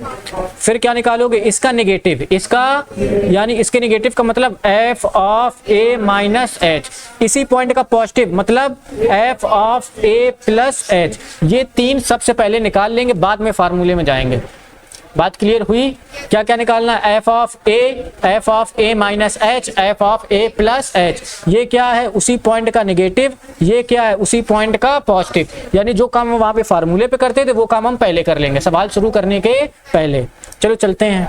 फिर क्या निकालोगे, इसका निगेटिव, इसका यानी इसके निगेटिव का मतलब f of a minus H, इसी पॉइंट का पॉजिटिव मतलब f of a plus h. ये तीन सबसे पहले निकाल लेंगे, बाद में फार्मूले में जाएंगे। बात क्लियर हुई, क्या क्या निकालना है, F of a minus H, f of a plus h. ये क्या है, उसी पॉइंट का नेगेटिव, ये क्या है, उसी पॉइंट का पॉजिटिव। यानी जो काम हम वहां पे फार्मूले पे करते थे वो काम हम पहले कर लेंगे, सवाल शुरू करने के पहले। चलो चलते हैं,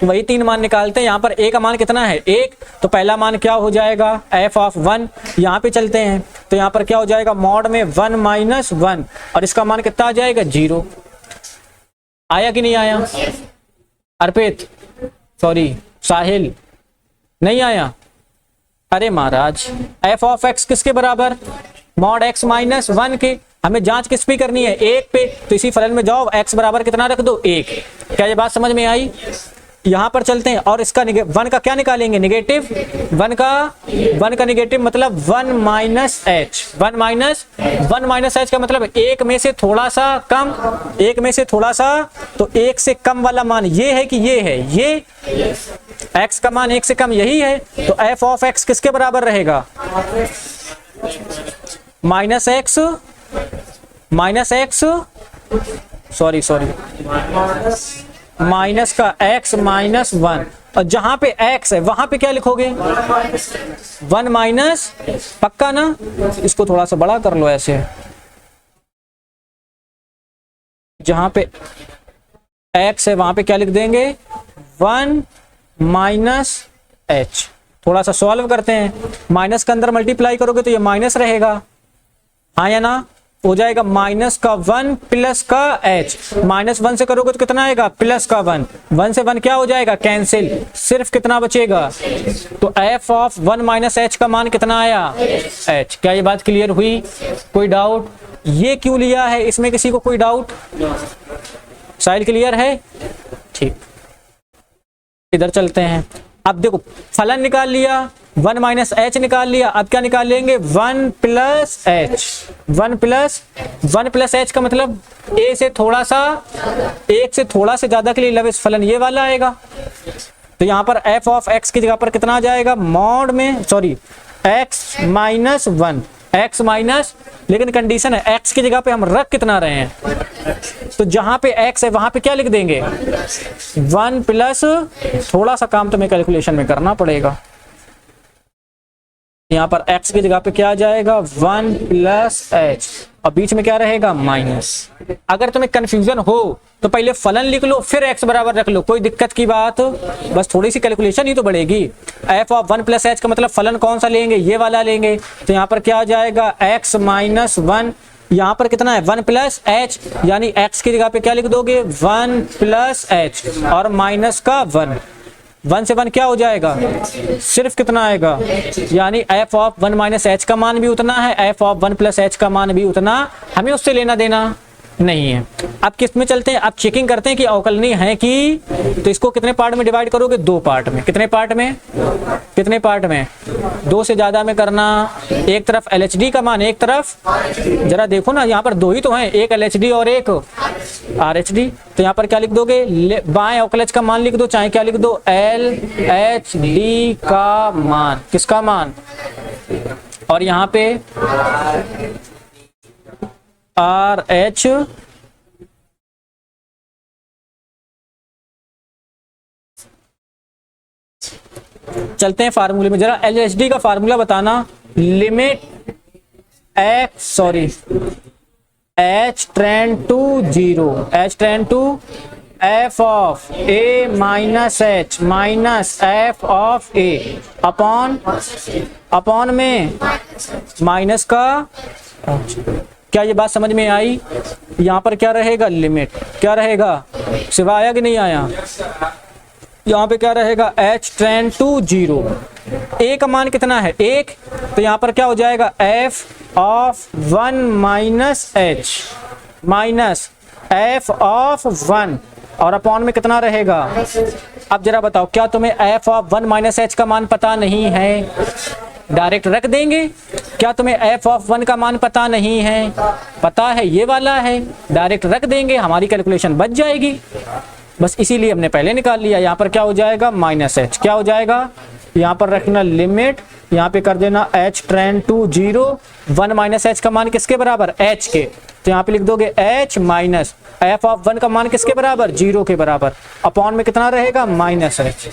तो वही तीन मान निकालते हैं। यहाँ पर ए का मान कितना है, एक, तो पहला मान क्या हो जाएगा, एफ ऑफ वन। यहाँ पे चलते हैं तो यहाँ पर क्या हो जाएगा, मॉड में वन माइनस वन, और इसका मान कितना आ जाएगा, जीरो। आया कि नहीं आया, अर्पित, सॉरी साहिल, नहीं आया, अरे महाराज। एफ ऑफ एक्स किसके बराबर, मॉड एक्स माइनस वन के, हमें जांच किस पे करनी है, 1 पे, तो इसी फलन में जाओ, x बराबर कितना रख दो, 1। क्या ये बात समझ में आई? यहां पर चलते हैं और इसका 1 का क्या निकालेंगे, नेगेटिव। 1 का नेगेटिव मतलब 1 माइनस एच। 1 माइनस एच का मतलब 1 में से थोड़ा सा कम, 1 में से थोड़ा सा, तो 1 से कम वाला मान ये है कि ये है, ये x का मान 1 से कम यही है, तो f ऑफ x किसके बराबर रहेगा, माइनस एक्स, सॉरी माइनस का x माइनस 1, और जहां पे x है वहां पे क्या लिखोगे, 1 माइनस, पक्का ना? इसको थोड़ा सा बड़ा कर लो ऐसे, जहां पे x है वहां पे क्या लिख देंगे, 1 माइनस h। थोड़ा सा सॉल्व करते हैं, माइनस के अंदर मल्टीप्लाई करोगे तो ये माइनस रहेगा, हाँ या ना? हो जाएगा माइनस का 1 प्लस का h, माइनस 1 से करोगे तो कितना आएगा, प्लस का 1, 1 से 1 क्या हो जाएगा, कैंसिल, सिर्फ कितना बचेगा, तो f ऑफ 1 माइनस h का मान कितना आया, h। क्या ये बात क्लियर हुई? कोई डाउट? ये क्यों लिया है, इसमें किसी को कोई डाउट? साइल क्लियर है? ठीक, इधर चलते हैं। अब देखो फलन निकाल लिया, 1 माइनस एच निकाल लिया, अब क्या निकाल लेंगे, 1 प्लस एच। 1 प्लस एच का मतलब a से थोड़ा सा, 1 से थोड़ा से ज्यादा के लिए लवेस फलन ये वाला आएगा, तो यहाँ पर f ऑफ x की जगह पर कितना आ जाएगा, मॉड में, sorry x minus 1, x minus, लेकिन कंडीशन है x की जगह पे हम रख कितना रहे हैं, तो जहां पे x है वहां पे क्या लिख देंगे, 1 प्लस, थोड़ा सा काम तुम्हें कैलकुलेशन में करना पड़ेगा, यहाँ पर x की जगह पे क्या आ जाएगा, 1 प्लस h, और बीच में क्या रहेगा, माइनस। अगर तुम्हें कंफ्यूजन हो तो पहले फलन लिख लो फिर x बराबर रख लो, कोई दिक्कत की बात, बस थोड़ी सी कैलकुलेशन ही तो बढ़ेगी। f ऑफ 1 प्लस एच का मतलब फलन कौन सा लेंगे, ये वाला लेंगे, तो यहाँ पर क्या आ जाएगा, x माइनस 1, यहाँ पर कितना है, 1 प्लस एच, यानी x की जगह पे क्या लिख दोगे, 1 प्लस एच, और माइनस का 1, 1 से 1 क्या हो जाएगा, सिर्फ कितना आएगा, यानी f ऑफ 1 माइनस एच का मान भी उतना है, f ऑफ 1 प्लस एच का मान भी उतना, हमें उससे लेना देना नहीं है। अब किस में चलते हैं, अब चेकिंग करते हैं कि अवकलनीय है कि, तो इसको कितने पार्ट में डिवाइड करोगे, 2 पार्ट में। कितने पार्ट में, 2 से ज्यादा में करना, एक तरफ LHD का मान, एक तरफ, जरा देखो ना यहाँ पर 2 ही तो हैं, एक LHD और एक RHD, तो यहाँ पर क्या लिख दोगे, बाएं अवकलज का मान लिख दो, चाहे क्या लिख दो, LHD का मान, किसका मान, और यहाँ पे RH चलते हैं फार्मूले में, जरा LHD का फार्मूला बताना, limit h tend to 0, h tend to f of a minus h minus f of a upon में माइनस का, क्या ये बात समझ में आई? यहाँ पर क्या रहेगा, लिमिट, क्या रहेगा, सिवा आया कि नहीं आया, यहाँ पे क्या रहेगा, h टेंड टू 0, a का मान कितना है, 1, तो यहाँ पर क्या हो जाएगा, f of 1 minus h minus f of 1, और अपॉन में कितना रहेगा। अब जरा बताओ, क्या तुम्हें f ऑफ 1 माइनस h का मान पता नहीं है, डायरेक्ट रख देंगे। क्या तुम्हें f ऑफ 1 का मान पता नहीं है, पता है ये वाला है, डायरेक्ट रख देंगे, हमारी कैलकुलेशन बच जाएगी, बस इसीलिए हमने पहले निकाल लिया। यहाँ पर क्या हो जाएगा, माइनस h, क्या हो जाएगा, यहाँ पर रखना लिमिट, यहाँ पे कर देना h tend to 0, 1 minus h का मान किसके बराबर, h के, तो यहाँ पे लिख दोगे h माइनस f ऑफ 1 का मान किसके बराबर, 0 के बराबर, अपॉन में कितना रहेगा, माइनस h,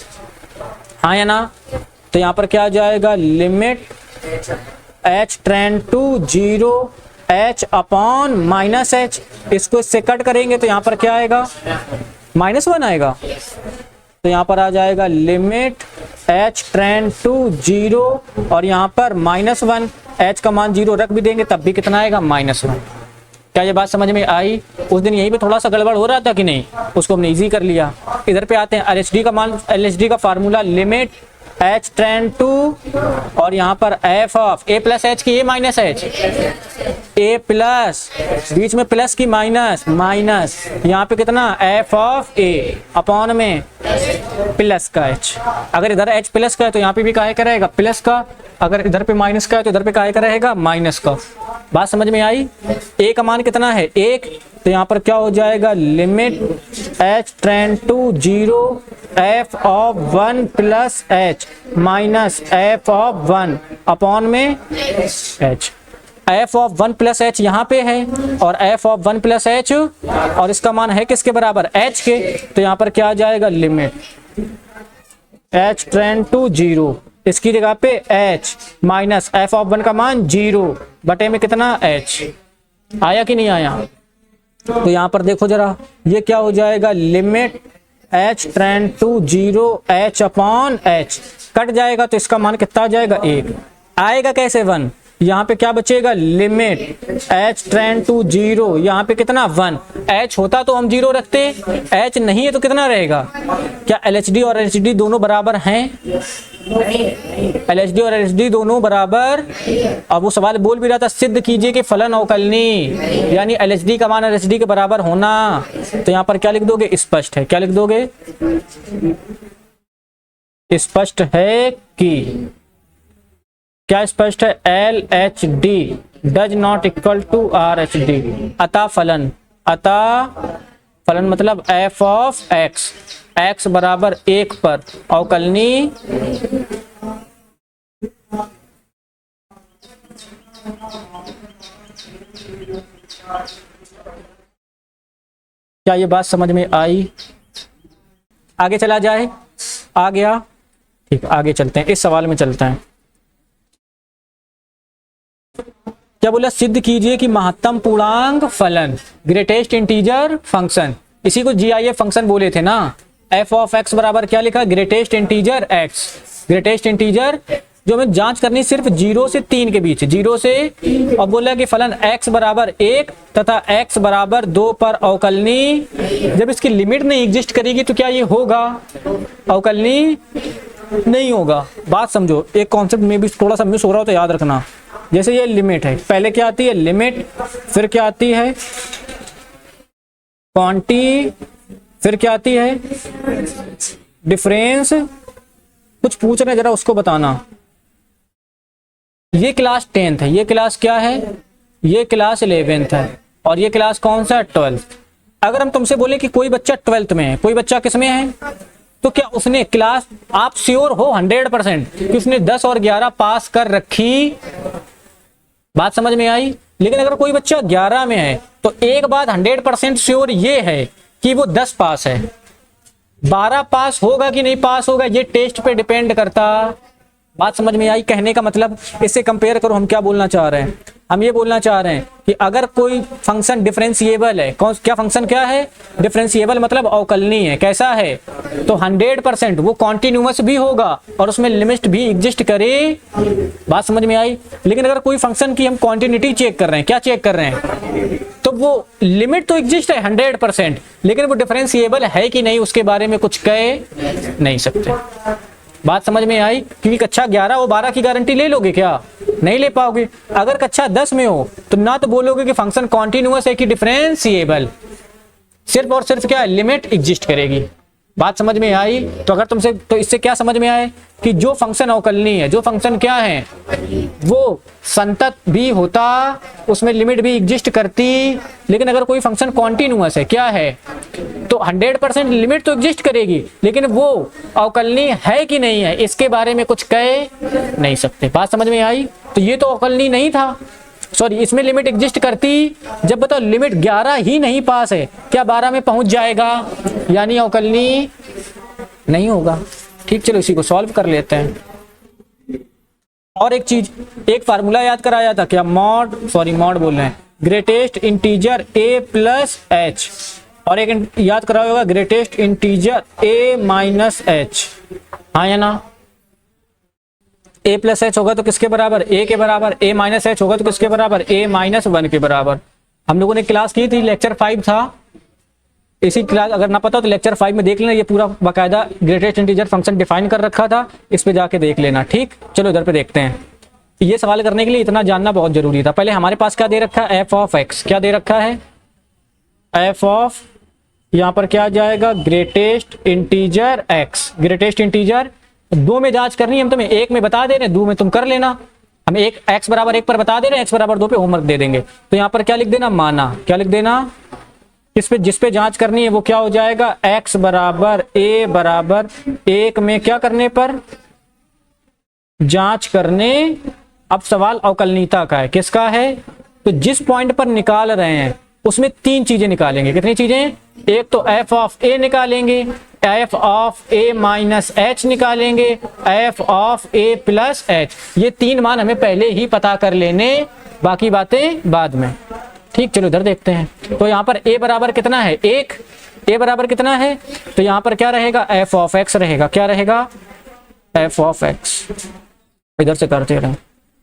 हाँ या ना। तो यहाँ पर क्या आ जाएगा, limit h tend to 0 h upon minus h, इसको इससे कट करेंगे तो यहाँ पर क्या आएगा, -1 आएगा, तो यहाँ पर आ जाएगा लिमिट h टेंड टू 0, और यहाँ पर -1, h का मान 0 रख भी देंगे तब भी कितना आएगा, -1। क्या ये बात समझ में आई? उस दिन यहीं पे थोड़ा सा गड़बड़ हो रहा था कि नहीं, उसको हमने इजी कर लिया। इधर पे आते हैं, LHD का मान, LHD का formula limit h tend to, और यहाँ पर f of a plus h की a minus h, a plus, बीच में प्लस की माइनस, माइनस यहाँ पे कितना एफ ऑफ ए अपॉन में प्लस का एच। अगर इधर एच प्लस का है तो यहाँ पे भी काहे का रहेगा प्लस का, अगर इधर पे माइनस का है तो इधर पे काहे का रहेगा माइनस का। बात समझ में आई। ए का मान कितना है 1, तो यहाँ पर क्या हो जाएगा limit h tend to 0 f of 1 plus h minus f of 1 upon में h. F of 1 plus h यहाँ पे है और एफ ऑफ 1 प्लस एच, और इसका मान है किसके बराबर एच के, तो यहाँ पर क्या आ जाएगा लिमिट एच टेंड टू 0, इसकी जगह पे एच माइनस एफ ऑफ 1 का मान 0 बटे में कितना एच। आया कि नहीं आया। तो यहाँ पर देखो जरा, ये क्या हो जाएगा limit h tend to 0 h upon h, cut जाएगा तो इसका मान कितना आ जाएगा 1। आएगा कैसे 1, यहाँ पे क्या बचेगा लिमिट एच टेंड टू 0, यहाँ पे कितना 1, एच होता तो हम 0 रखते, एच नहीं है तो कितना रहेगा। क्या LHD और LHD दोनों बराबर हैं, LHD और LHD दोनों बराबर। अब वो सवाल बोल भी रहा था सिद्ध कीजिए कि फलन अवकलनी यानी LHD का मान LHD के बराबर होना, तो यहाँ पर क्या लिख दोगे स्पष्ट है, क्या लिख दोगे स्पष्ट है कि, क्या स्पष्ट है LHD does not equal to RHD। अतः फलन, अतः फलन मतलब f ऑफ x, x बराबर 1 पर अवकलनी क्या ये बात समझ में आई। आगे चला जाए, आ गया ठीक, आगे चलते हैं, इस सवाल में चलते हैं। क्या बोला, सिद्ध कीजिए कि महत्तम पूर्णांक फलन ग्रेटेस्ट इंटीजर फंक्शन, इसी को GIF फंक्शन बोले थे ना। f ऑफ x बराबर क्या लिखा, greatest integer x, greatest integer जो हमें जांच करनी सिर्फ 0 से 3 के बीच, 0 से, और बोला कि फलन x बराबर 1 तथा x बराबर 2 पर अवकलनी, जब इसकी लिमिट नहीं एग्जिस्ट करेगी तो क्या ये होगा, अवकलनी नहीं होगा। बात समझो, एक कॉन्सेप्ट में भी थोड़ा सा मिस हो रहा हो तो याद रखना। जैसे ये लिमिट है, पहले क्या आती है लिमिट, फिर क्या आती है क्वांटी, फिर क्या आती है डिफरेंस। कुछ पूछ रहे जरा उसको बताना। ये क्लास 10th है, ये क्लास क्या है, ये क्लास 11th है, और ये क्लास कौन सा 12th। अगर हम तुमसे बोले कि कोई बच्चा 12th में है, कोई बच्चा किस में है, तो क्या उसने क्लास, आप श्योर हो 100% कि उसने 10 और 11 पास कर रखी। बात समझ में आई। लेकिन अगर कोई बच्चा 11 में है तो एक बात 100% श्योर ये है कि वो 10 पास है, 12 पास होगा कि नहीं पास होगा ये टेस्ट पे डिपेंड करता। बात समझ में आई। कहने का मतलब, इससे कंपेयर करो हम क्या बोलना चाह रहे हैं। हम ये बोलना चाह रहे हैं कि अगर कोई फंक्शन डिफरेंशिएबल है, कौन क्या फंक्शन क्या है, डिफरेंशिएबल मतलब अवकलनीय है, कैसा है, तो 100% वो कॉन्टिन्यूअस भी होगा और उसमें लिमिट भी एग्जिस्ट करे। बात समझ में आई। लेकिन अगर कोई फंक्शन की हम क्वांटिटी चेक कर रहे हैं, क्या चेक कर रहे हैं, तो वो लिमिट तो एग्जिस्ट है 100%, लेकिन वो डिफरेंशिएबल है कि नहीं उसके बारे में कुछ कह नहीं सकते। बात समझ में आई। क्योंकि कक्षा 11 और 12 की गारंटी ले लोगे क्या, नहीं ले पाओगे। अगर कक्षा 10 में हो तो ना तो बोलोगे कि फंक्शन कॉन्टिन्यूअस है कि डिफरेंशिएबल, सिर्फ और सिर्फ क्या लिमिट एग्जिस्ट करेगी। बात समझ में आई। तो अगर तुमसे, तो इससे क्या समझ में आए कि जो फंक्शन अवकलनीय है, जो फंक्शन क्या है, वो संतत भी होता, उसमें लिमिट भी एग्जिस्ट करती। लेकिन अगर कोई फंक्शन कॉन्टिन्यूअस है, क्या है, तो 100% लिमिट तो एग्जिस्ट करेगी, लेकिन वो अवकलनीय है कि नहीं है इसके बारे में कुछ कह नहीं सकते। बात समझ में आई। तो ये तो अवकलनीय नहीं था, सॉरी, इसमें लिमिट एग्जिस्ट करती। जब बताओ लिमिट 11 ही नहीं पास है, क्या 12 में पहुंच जाएगा, यानी अवकलनीय नहीं होगा। ठीक, चलो इसी को सॉल्व कर लेते हैं। और एक चीज, एक फार्मूला याद कराया था क्या, मॉड बोल रहे हैं, greatest integer a plus H, और एक याद कराया होगा greatest integer a minus H. हाँ या ना। a प्लस एच होगा तो किसके बराबर, a के बराबर, a माइनस एच होगा तो किसके बराबर, a माइनस 1 के बराबर। हम लोगों ने क्लास की थी, लेक्चर 5 था। इसी क्लास अगर ना पता हो तो लेक्चर 5 में देख लेना, ये पूरा बाकायदा ग्रेटेस्ट इंटीजर फंक्शन डिफाइन कर रखा था, इस पे जाके देख लेना। ठीक, चलो इधर पे देखते हैं। ये सवाल करने के लिए इतना जानना बहुत जरूरी था। पहले हमारे पास क्या दे रखा है, एफ ऑफ एक्स। क्या दे रखा है, एफ ऑफ, यहां पर क्या आ जाएगा, greatest integer x. Greatest integer दो में जांच करनी है, हम तुम्हें एक में बता दे रहे हैं, दो में तुम कर लेना। हम एक एक्स बराबर एक पर बता दे रहे हैं, एक्स बराबर दो पे होमवर्क दे देंगे। तो यहां पर क्या लिख देना, माना। क्या लिख देना, किस पे, जिस पे जांच करनी है वो क्या हो जाएगा, एक्स बराबर ए बराबर एक में क्या करने पर, जांच करने। अब सवाल अवकलनीयता का है, किसका है, तो जिस पॉइंट पर निकाल रहे हैं उसमें तीन चीजें निकालेंगे। कितनी चीजें, एक तो एफ ऑफ ए निकालेंगे, f of a minus h निकालेंगे, f of a plus h. ये तीन मान हमें पहले ही पता कर लेने, बाकी बातें बाद में। ठीक, चलो इधर देखते हैं। तो यहाँ पर a बराबर कितना है, एक। a बराबर कितना है, तो यहाँ पर क्या रहेगा, f ऑफ x रहेगा। क्या रहेगा, f ऑफ x। इधर से करते रहे।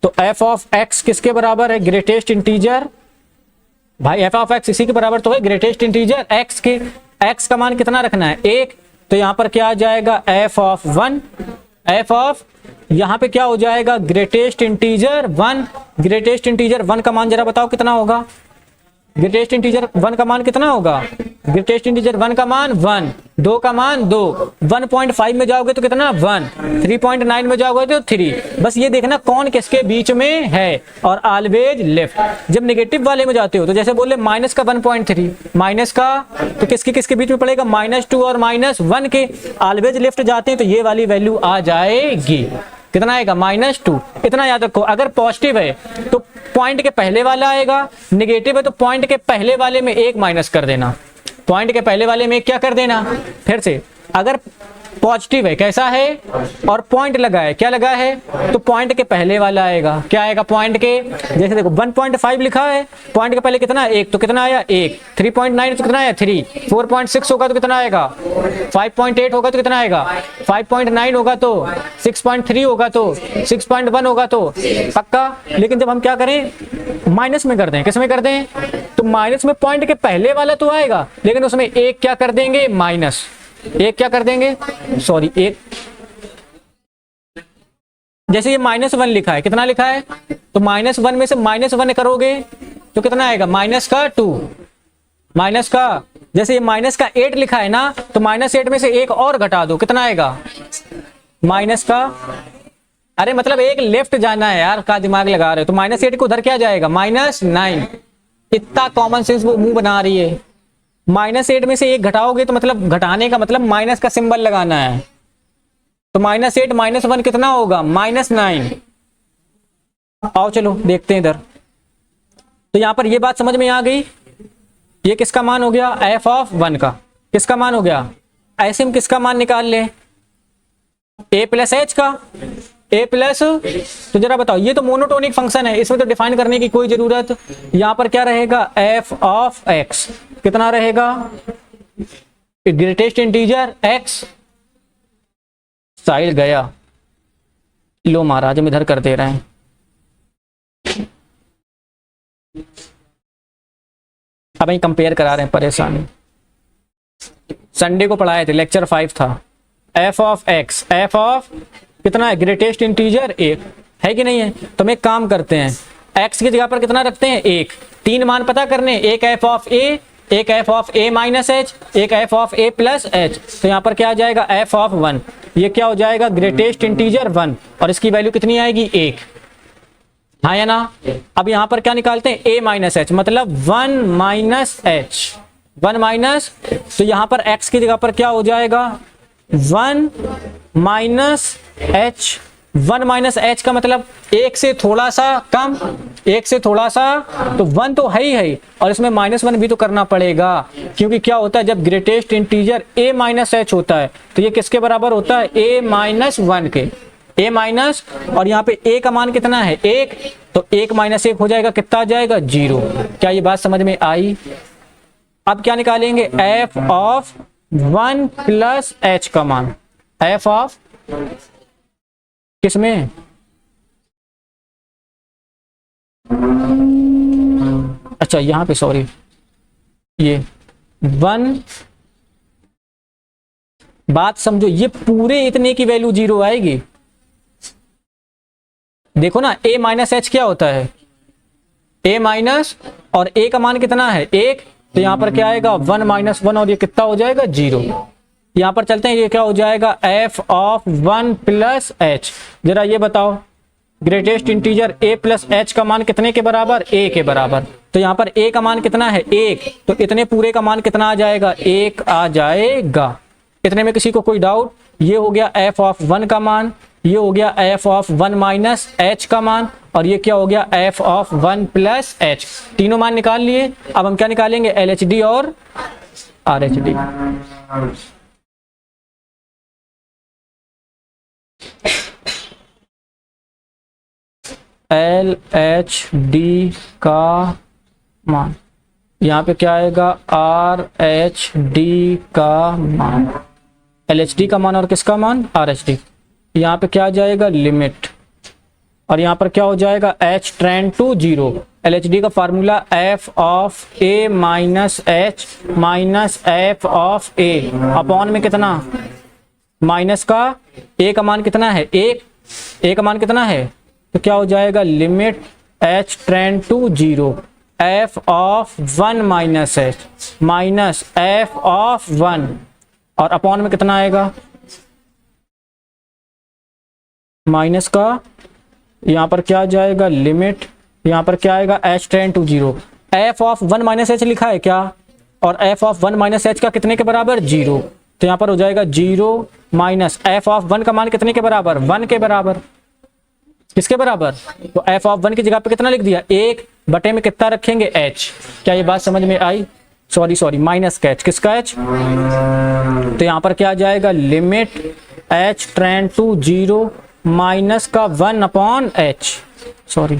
तो f ऑफ x किसके बराबर है, ग्रेटेस्ट इंटीजर। भाई f ऑफ x इसी के बराबर तो है, ग्रेटेस्ट इंटीजर x के। x का मान कितना रखना है, एक। तो यहाँ पर क्या आ जाएगा, f ऑफ 1। f ऑफ, यहाँ पे क्या हो जाएगा, ग्रेटेस्ट इंटीजर 1। ग्रेटेस्ट इंटीजर 1 का मान जरा बताओ कितना होगा, ग्रेटेस्ट इंटीजर 1 का मान कितना होगा, ग्रेटेस्ट इंटीजर 1 का मान 1, 2 का मान 2, 1.5 में जाओगे तो कितना 1, 3.9 में जाओगे तो 3। बस ये देखना कौन किसके बीच में है, और ऑलवेज लेफ्ट। जब नेगेटिव वाले में जाते हो तो जैसे बोले माइनस का 1.3, माइनस का तो किसके किसके बीच में पड़ेगा, -2 और -1 के। ऑलवेज लेफ्ट जाते हैं तो ये वाली वैल्यू आ जाएगी, कितना आएगा, -2। इतना याद रखो, अगर पॉजिटिव है तो पॉइंट के पहले वाला आएगा, नेगेटिव है तो पॉइंट के पहले वाले में एक माइनस कर देना। पॉइंट के पहले वाले में क्या कर देना, फिर से अगर पॉजिटिव है, कैसा है, और पॉइंट लगा है, क्या लगा है, तो पॉइंट के पहले वाला आएगा। क्या आएगा, पॉइंट के, जैसे देखो 1.5 लिखा है, पॉइंट के पहले कितना, एक, तो कितना आया 1, 3.9 तो कितना आया 3, 4.6 होगा तो कितना आएगा 5.8 होगा तो कितना आएगा 5.9 होगा तो 6.3 होगा तो 6.1 होगा तो पक्का। लेकिन जब हम क्या करें, माइनस में कर दें, किस में कर दें, तो माइनस में पॉइंट के पहले वाला तो आएगा, लेकिन उसमें एक क्या कर देंगे, माइनस एक क्या कर देंगे, सॉरी एक, जैसे ये -1 लिखा है, कितना लिखा है, तो -1 में से -1 करोगे तो कितना आएगा, -2, माइनस का, जैसे ये -8 लिखा है ना, तो -8 में से एक और घटा दो, कितना आएगा, माइनस का, अरे मतलब एक लेफ्ट जाना है यार, का दिमाग लगा रहे हो, तो -8 को उधर क्या जाएगा, -9। इतना कॉमन सेंस वो मुंह बना रही है। -8 में से एक घटाओगे तो मतलब घटाने का मतलब माइनस का सिंबल लगाना है, तो -8 -1 कितना होगा, -9। आओ चलो देखते हैं इधर। तो यहां पर ये बात समझ में आ गई, ये किसका मान हो गया, f ऑफ 1 का, किसका मान हो गया, ऐसे हम किसका मान निकाल ले, a प्लस एच का, a प्लस, तो जरा बताओ, ये तो मोनोटोनिक फंक्शन है, इसमें तो डिफाइन करने की कोई जरूरत, यहां पर क्या रहेगा, f ऑफ x कितना रहेगा, ग्रेटेस्ट इंटीजर x। साइल गया, लो महाराज हम इधर कर दे रहे हैं। अब हम कंपेयर करा रहे हैं, परेशानी संडे को पढ़ाए थे, लेक्चर 5 था। f of x, f of कितना है, ग्रेटेस्ट इंटीजर 1 है कि नहीं है। तो हम एक काम करते हैं, x की जगह पर कितना रखते हैं, 1, 3 मान पता करने, एक f ऑफ a, एक f of a minus H, एक f of a plus H. तो यहाँ पर क्या आ जाएगा, f ऑफ 1, ये क्या हो जाएगा, ग्रेटेस्ट इंटीजर 1, और इसकी वैल्यू कितनी आएगी, 1, हाँ या ना। अब यहाँ पर क्या निकालते हैं, a माइनस एच, मतलब 1 माइनस एच, 1 माइनस, तो यहाँ पर x की जगह पर क्या हो जाएगा, 1 माइनस एच। 1 माइनस एच का मतलब एक से थोड़ा सा कम, एक से थोड़ा सा, तो 1 तो है ही, और इसमें -1 भी तो करना पड़ेगा, क्योंकि क्या होता है, जब greatest integer a minus H होता है तो ये किसके बराबर होता है, a माइनस 1 के, a माइनस, और यहाँ पे a का मान कितना है, 1, तो 1 माइनस 1 हो जाएगा, कितना आ जाएगा, 0। क्या ये बात समझ में आई। अब क्या निकालेंगे, f ऑफ 1 प्लस h का मान, f ऑफ किसमें, अच्छा यहां पे, सॉरी, ये 1, बात समझो, ये पूरे इतने की वैल्यू 0 आएगी, देखो ना, a माइनस एच क्या होता है, a माइनस, और a का मान कितना है 1, तो यहाँ पर क्या आएगा 1 माइनस 1, और ये कितना हो जाएगा 0। यहाँ पर चलते हैं, ये क्या हो जाएगा f ऑफ 1 प्लस एच। जरा ये बताओ, greatest integer a plus H का मान कितने के बराबर, a के बराबर। तो यहाँ पर a का मान कितना है 1, तो इतने पूरे का मान कितना आ जाएगा 1 आ जाएगा। इतने में किसी को कोई डाउट? ये हो गया f ऑफ 1 का मान, ये हो गया f ऑफ 1 माइनस एच का मान, और ये क्या हो गया f ऑफ 1 प्लस एच। तीनों मान निकाल लिए। अब हम क्या निकालेंगे, LHD और RHD। LHD का मान, यहाँ पे क्या आएगा RHD का मान, LHD का मान और किसका मान RHD। यहाँ पे क्या आ जाएगा लिमिट, और यहाँ पर क्या हो जाएगा h टेंड टू 0। LHD का formula f of a minus h minus f of a upon में कितना, माइनस का a का मान कितना है 1, a का मान कितना है, तो क्या हो जाएगा limit h tend to 0 f of 1 minus h minus f of 1, और अपॉन में कितना आएगा माइनस का, यहाँ पर क्या जाएगा लिमिट, यहाँ पर क्या आएगा h tend to 0। f of 1 minus h लिखा है क्या, और f ऑफ 1 माइनस एच का कितने के बराबर 0, तो यहाँ पर हो जाएगा 0 माइनस f ऑफ 1 का मान कितने के बराबर 1 के बराबर। किसके बराबर, तो f ऑफ 1 की जगह पे कितना लिख दिया 1 बटे में कितना रखेंगे h। क्या ये बात समझ में आई? सॉरी माइनस का h, किसका h, तो यहाँ पर क्या आ जाएगा limit h tend to 0 minus का 1 अपॉन h, सॉरी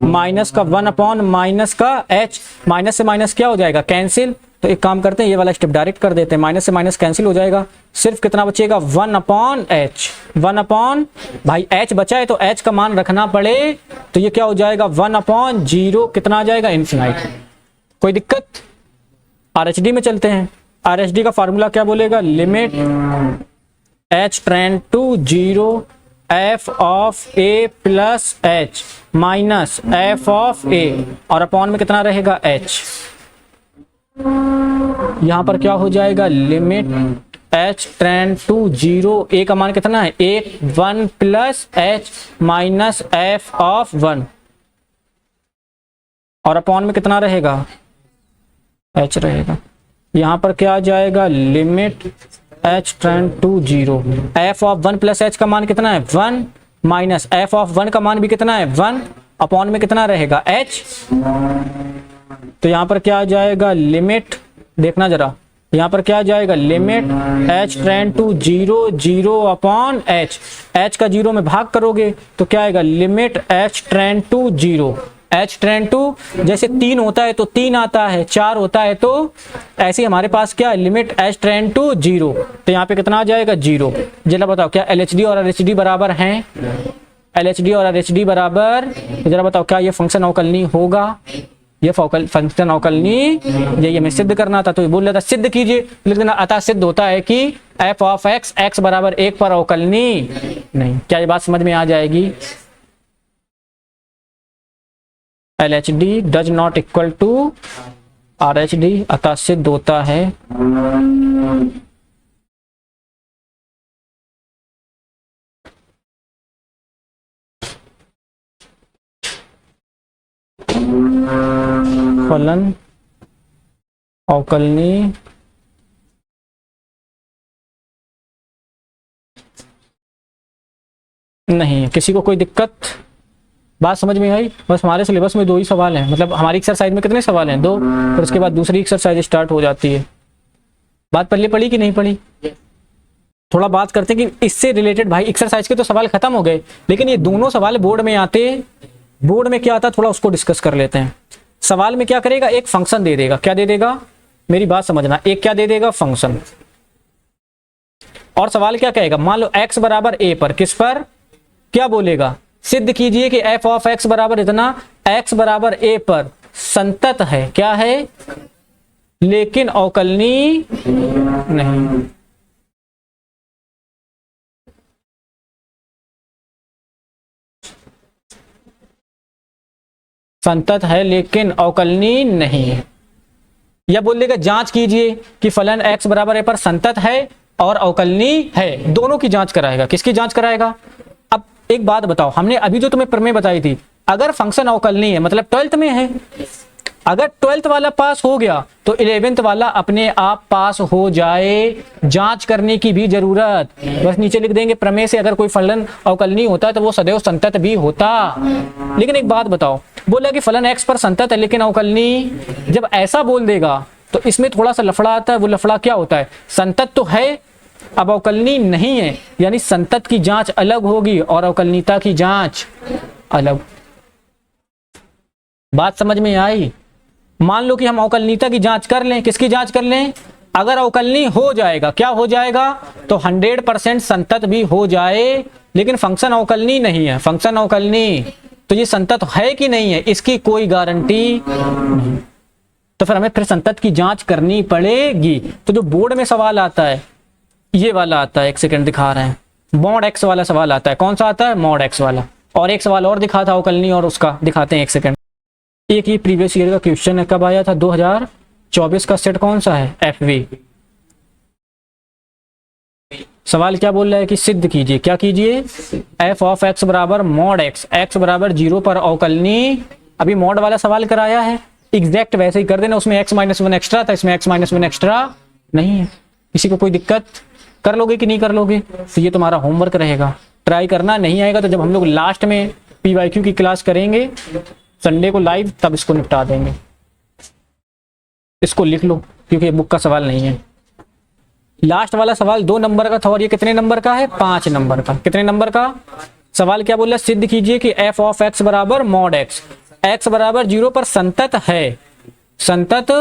माइनस का 1 अपॉन माइनस का h। माइनस से माइनस क्या हो जाएगा कैंसिल, तो एक काम करते हैं ये वाला स्टेप डायरेक्ट कर देते हैं, माइनस से माइनस कैंसिल हो जाएगा, सिर्फ कितना बचेगा 1 अपॉन h। 1 अपॉन भाई h बचा है तो h का मान रखना पड़े, तो ये क्या हो जाएगा 1 अपॉन 0, कितना आ जाएगा इन्फिनाइट। कोई दिक्कत? RHD में चलते हैं। RHD का फार्मूला क्या बोलेगा, limit h tend to 0 f of a plus h minus f of a, और अपॉन में कितना रहेगा h। यहां पर क्या हो जाएगा limit h tend to 0, a का मान कितना है 1 plus h minus f of 1, और अपॉन में कितना रहेगा h रहेगा। यहां पर क्या आ जाएगा limit h tend to 0, f of 1 plus h का मान कितना है 1 माइनस f ऑफ 1 का मान भी कितना है 1, अपॉन में कितना रहेगा h। तो यहाँ पर क्या आ जाएगा लिमिट, देखना जरा, यहाँ पर क्या आ जाएगा limit h tend to 0 0 upon h का 0 में भाग करोगे तो क्या आएगा limit h tend to 0, h tend to, जैसे 3 होता है तो 3 आता है, 4 होता है तो ऐसे हमारे पास क्या है लिमिट h टेंड टू 0, तो यहाँ पे कितना आ जाएगा 0। जरा बताओ क्या LHD और RHD बराबर हैं, LHD और RHD बराबर, जरा बताओ क्या ये फंक्शन अवकलनीय होगा, ये फंक्शन अवकलनीय, ये हमें सिद्ध करना था, तो ये बोल रहा था सिद्ध कीजिए, लिख देना अतः सिद्ध होता है कि f ऑफ x x बराबर 1 पर अवकलनीय नहीं। क्या ये बात समझ में आ जाएगी? LHD does not equal to RHD, अतः सिद्ध होता है फलन अवकलनीय नहीं। किसी को कोई दिक्कत? बात समझ में आई? बस हमारे सिलेबस में 2 ही सवाल हैं, मतलब हमारी एक्सरसाइज में कितने सवाल हैं 2, फिर उसके बाद दूसरी एक्सरसाइज स्टार्ट हो जाती है। बात पहले पढ़ी कि नहीं पढ़ी? थोड़ा बात करते हैं कि इससे रिलेटेड, भाई एक्सरसाइज के तो सवाल खत्म हो गए, लेकिन ये दोनों सवाल बोर्ड में आते, बोर्ड में क्या आता थोड़ा उसको डिस्कस कर लेते हैं। सवाल में क्या करेगा, एक फंक्शन दे देगा, क्या दे देगा, मेरी बात समझना, एक क्या दे देगा फंक्शन, और सवाल क्या कहेगा, मान लो x बराबर a पर, किस पर, क्या बोलेगा, सिद्ध कीजिए कि f ऑफ x बराबर इतना x बराबर a पर संतत है, क्या है, लेकिन अवकलनीय नहीं। संतत है लेकिन अवकलनीय नहीं है। या बोल देगा जांच कीजिए कि फलन x बराबर a पर संतत है और अवकलनीय है, दोनों की जांच कराएगा। किसकी जांच कराएगा? अब एक बात बताओ, हमने अभी जो तुम्हें प्रमेय बताई थी, अगर फंक्शन अवकलनीय है मतलब 12th में है, अगर 12th वाला पास हो गया तो 11th वाला अपने आप पास हो जाए, जांच करने की भी जरूरत, बस नीचे लिख देंगे प्रमेय से अगर कोई फलन अवकलनीय होता है तो वो सदैव संतत भी होता। लेकिन एक बात बताओ, बोला कि फलन x पर संतत है लेकिन अवकलनीय, जब ऐसा बोल देगा तो इसमें थोड़ा सा लफड़ा आता है। वो लफड़ा क्या होता है? संतत तो है, अब अवकलनीय नहीं है, यानी संतत की जांच अलग होगी और अवकलनीयता की जांच अलग। बात समझ में आई? मान लो कि हम अवकलनीयता की जांच कर लें, किसकी जांच कर लें? अगर अवकलनीय हो जाएगा, क्या हो जाएगा? तो 100% संतत भी हो जाए, लेकिन फंक्शन अवकलनीय नहीं है। फंक्शन अवकलनीय तो ये संतत है कि नहीं है, इसकी कोई गारंटी नहीं, तो फिर हमें फिर संतत की जांच करनी पड़ेगी। तो जो बोर्ड में सवाल आता है ये वाला आता है, एक सेकंड दिखा रहे हैं, मॉड x वाला सवाल आता है। कौन सा आता है? मॉड x वाला। और एक सवाल और दिखा था अवकलनीय, और उसका दिखाते हैं, एक सेकंड। एक ही प्रीवियस ईयर का क्वेश्चन है, कब आया था? 2024 का सेट कौन सा है? FV। सवाल क्या बोल रहा है कि सिद्ध कीजिए, क्या कीजिए? f ऑफ x बराबर मॉड x बराबर 0 पर अवकलनीय। अभी मॉड वाला सवाल कराया है, एग्जैक्ट वैसे ही कर देना, उसमें x-1 एक्स्ट्रा था, इसमें x-1 एक्स्ट्रा नहीं है। किसी को कोई दिक्कत? कर लोगे कि नहीं कर लोगे? तो ये तुम्हारा होमवर्क रहेगा, ट्राई करना। नहीं आएगा तो जब हम लोग लास्ट में PYQ की क्लास करेंगे संडे को लाइव, तब इसको निपटा देंगे। इसको लिख लो क्योंकि बुक का सवाल नहीं है। लास्ट वाला सवाल 2 नंबर का था और ये कितने नंबर का है? 5 नंबर का। कितने नंबर का? सवाल क्या बोला? सिद्ध कीजिए कि f ऑफ x बराबर मॉड x बराबर 0 पर संतत है, संतत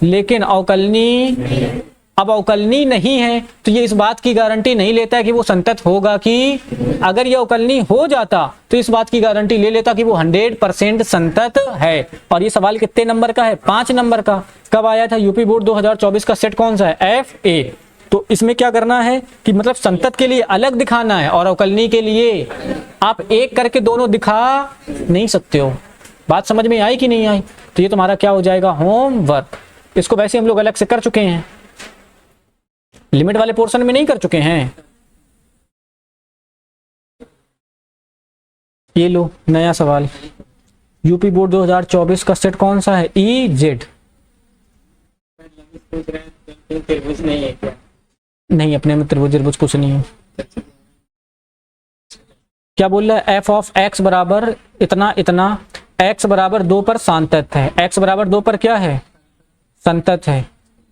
लेकिन अवकलनीय। अब अवकलनीय नहीं है तो ये इस बात की गारंटी नहीं लेता है कि वो संतत होगा, कि अगर ये अवकलनीय हो जाता तो इस बात की गारंटी ले लेता कि वो 100% संतत है। और ये सवाल कितने नंबर का है? 5 नंबर का। कब आया था? यूपी बोर्ड 2024 का सेट कौन सा है? FA। तो इसमें क्या करना है कि मतलब संतत के लिए अलग दिखाना है और अवकलनीय के लिए आप एक करके दोनों दिखा नहीं सकते हो। बात समझ में आई कि नहीं आई? तो ये तुम्हारा क्या हो जाएगा? होमवर्क। इसको वैसे हम लोग अलग से कर चुके हैं, लिमिट वाले पोर्शन में नहीं कर चुके हैं। ये लो नया सवाल, यूपी बोर्ड 2024 का सेट कौन सा है? EZ। नहीं, अपने में त्रिभुज कुछ नहीं है। क्या बोल रहा है? f ऑफ x बराबर इतना इतना, x बराबर 2 पर संतत है। x बराबर 2 पर क्या है? संतत है।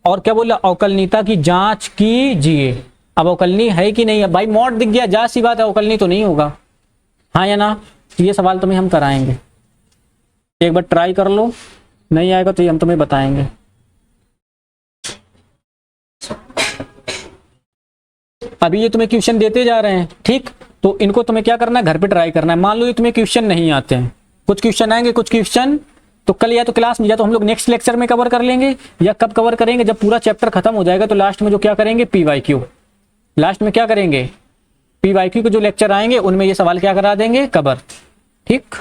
और क्या बोला? अवकलनीयता की जांच कीजिए। अब अवकलनीय है कि नहीं है? भाई मॉड दिख गया, जा सी बात है, अवकलनीय तो नहीं होगा, हाँ या ना? तो ये सवाल तुम्हें हम कराएंगे, एक बार ट्राई कर लो, नहीं आएगा तो ये हम तुम्हें बताएंगे। अभी ये तुम्हें क्वेश्चन देते जा रहे हैं, ठीक? तो इनको तुम्हें क्या करना है? घर पे ट्राई करना है। मान लो ये तुम्हें क्वेश्चन नहीं आते हैं, कुछ क्वेश्चन आएंगे, कुछ क्वेश्चन तो कल या तो क्लास में, या तो हम लोग नेक्स्ट लेक्चर में कवर कर लेंगे, या कब कवर करेंगे? जब पूरा चैप्टर खत्म हो जाएगा तो लास्ट में जो क्या करेंगे? PYQ। लास्ट में क्या करेंगे? PYQ के जो लेक्चर आएंगे उनमें ये सवाल क्या करा देंगे? कवर, ठीक?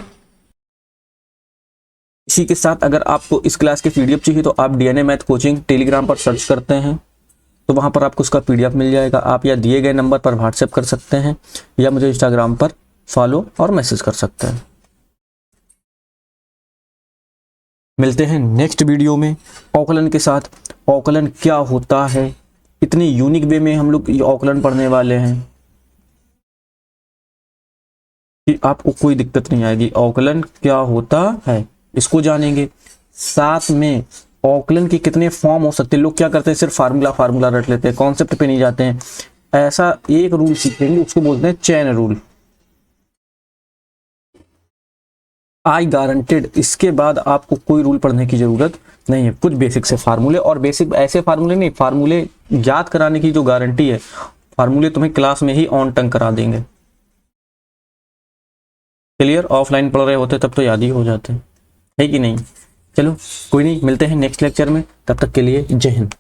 इसी के साथ अगर आपको इस क्लास के PDF चाहिए तो आप DNA मैथ कोचिंग टेलीग्राम पर सर्च करते हैं तो वहां पर आपको उसका PDF मिल जाएगा। आप या दिए गए नंबर पर व्हाट्सएप कर सकते हैं या मुझे इंस्टाग्राम पर फॉलो और मैसेज कर सकते हैं। मिलते हैं नेक्स्ट वीडियो में अवकलन के साथ। अवकलन क्या होता है, इतनी यूनिक वे में हम लोग ये अवकलन पढ़ने वाले हैं कि आपको कोई दिक्कत नहीं आएगी। अवकलन क्या होता है इसको जानेंगे, साथ में अवकलन के कितने फॉर्म हो सकते हैं। लोग क्या करते हैं? सिर्फ फार्मूला रट लेते हैं, कॉन्सेप्ट पे नहीं जाते हैं। ऐसा एक रूल सीखेंगे, उसको बोलते हैं चेन रूल। आई गारंटेड इसके बाद आपको कोई रूल पढ़ने की जरूरत नहीं है। कुछ बेसिक से फार्मूले, और बेसिक ऐसे फार्मूले नहीं, फार्मूले याद कराने की जो गारंटी है, फार्मूले तुम्हें क्लास में ही ऑन टंग करा देंगे। क्लियर? ऑफलाइन पढ़ रहे होते तब तो याद ही हो जाते हैं, है कि नहीं? चलो कोई नहीं, मिलते हैं नेक्स्ट लेक्चर में, तब तक के लिए जय हिंद।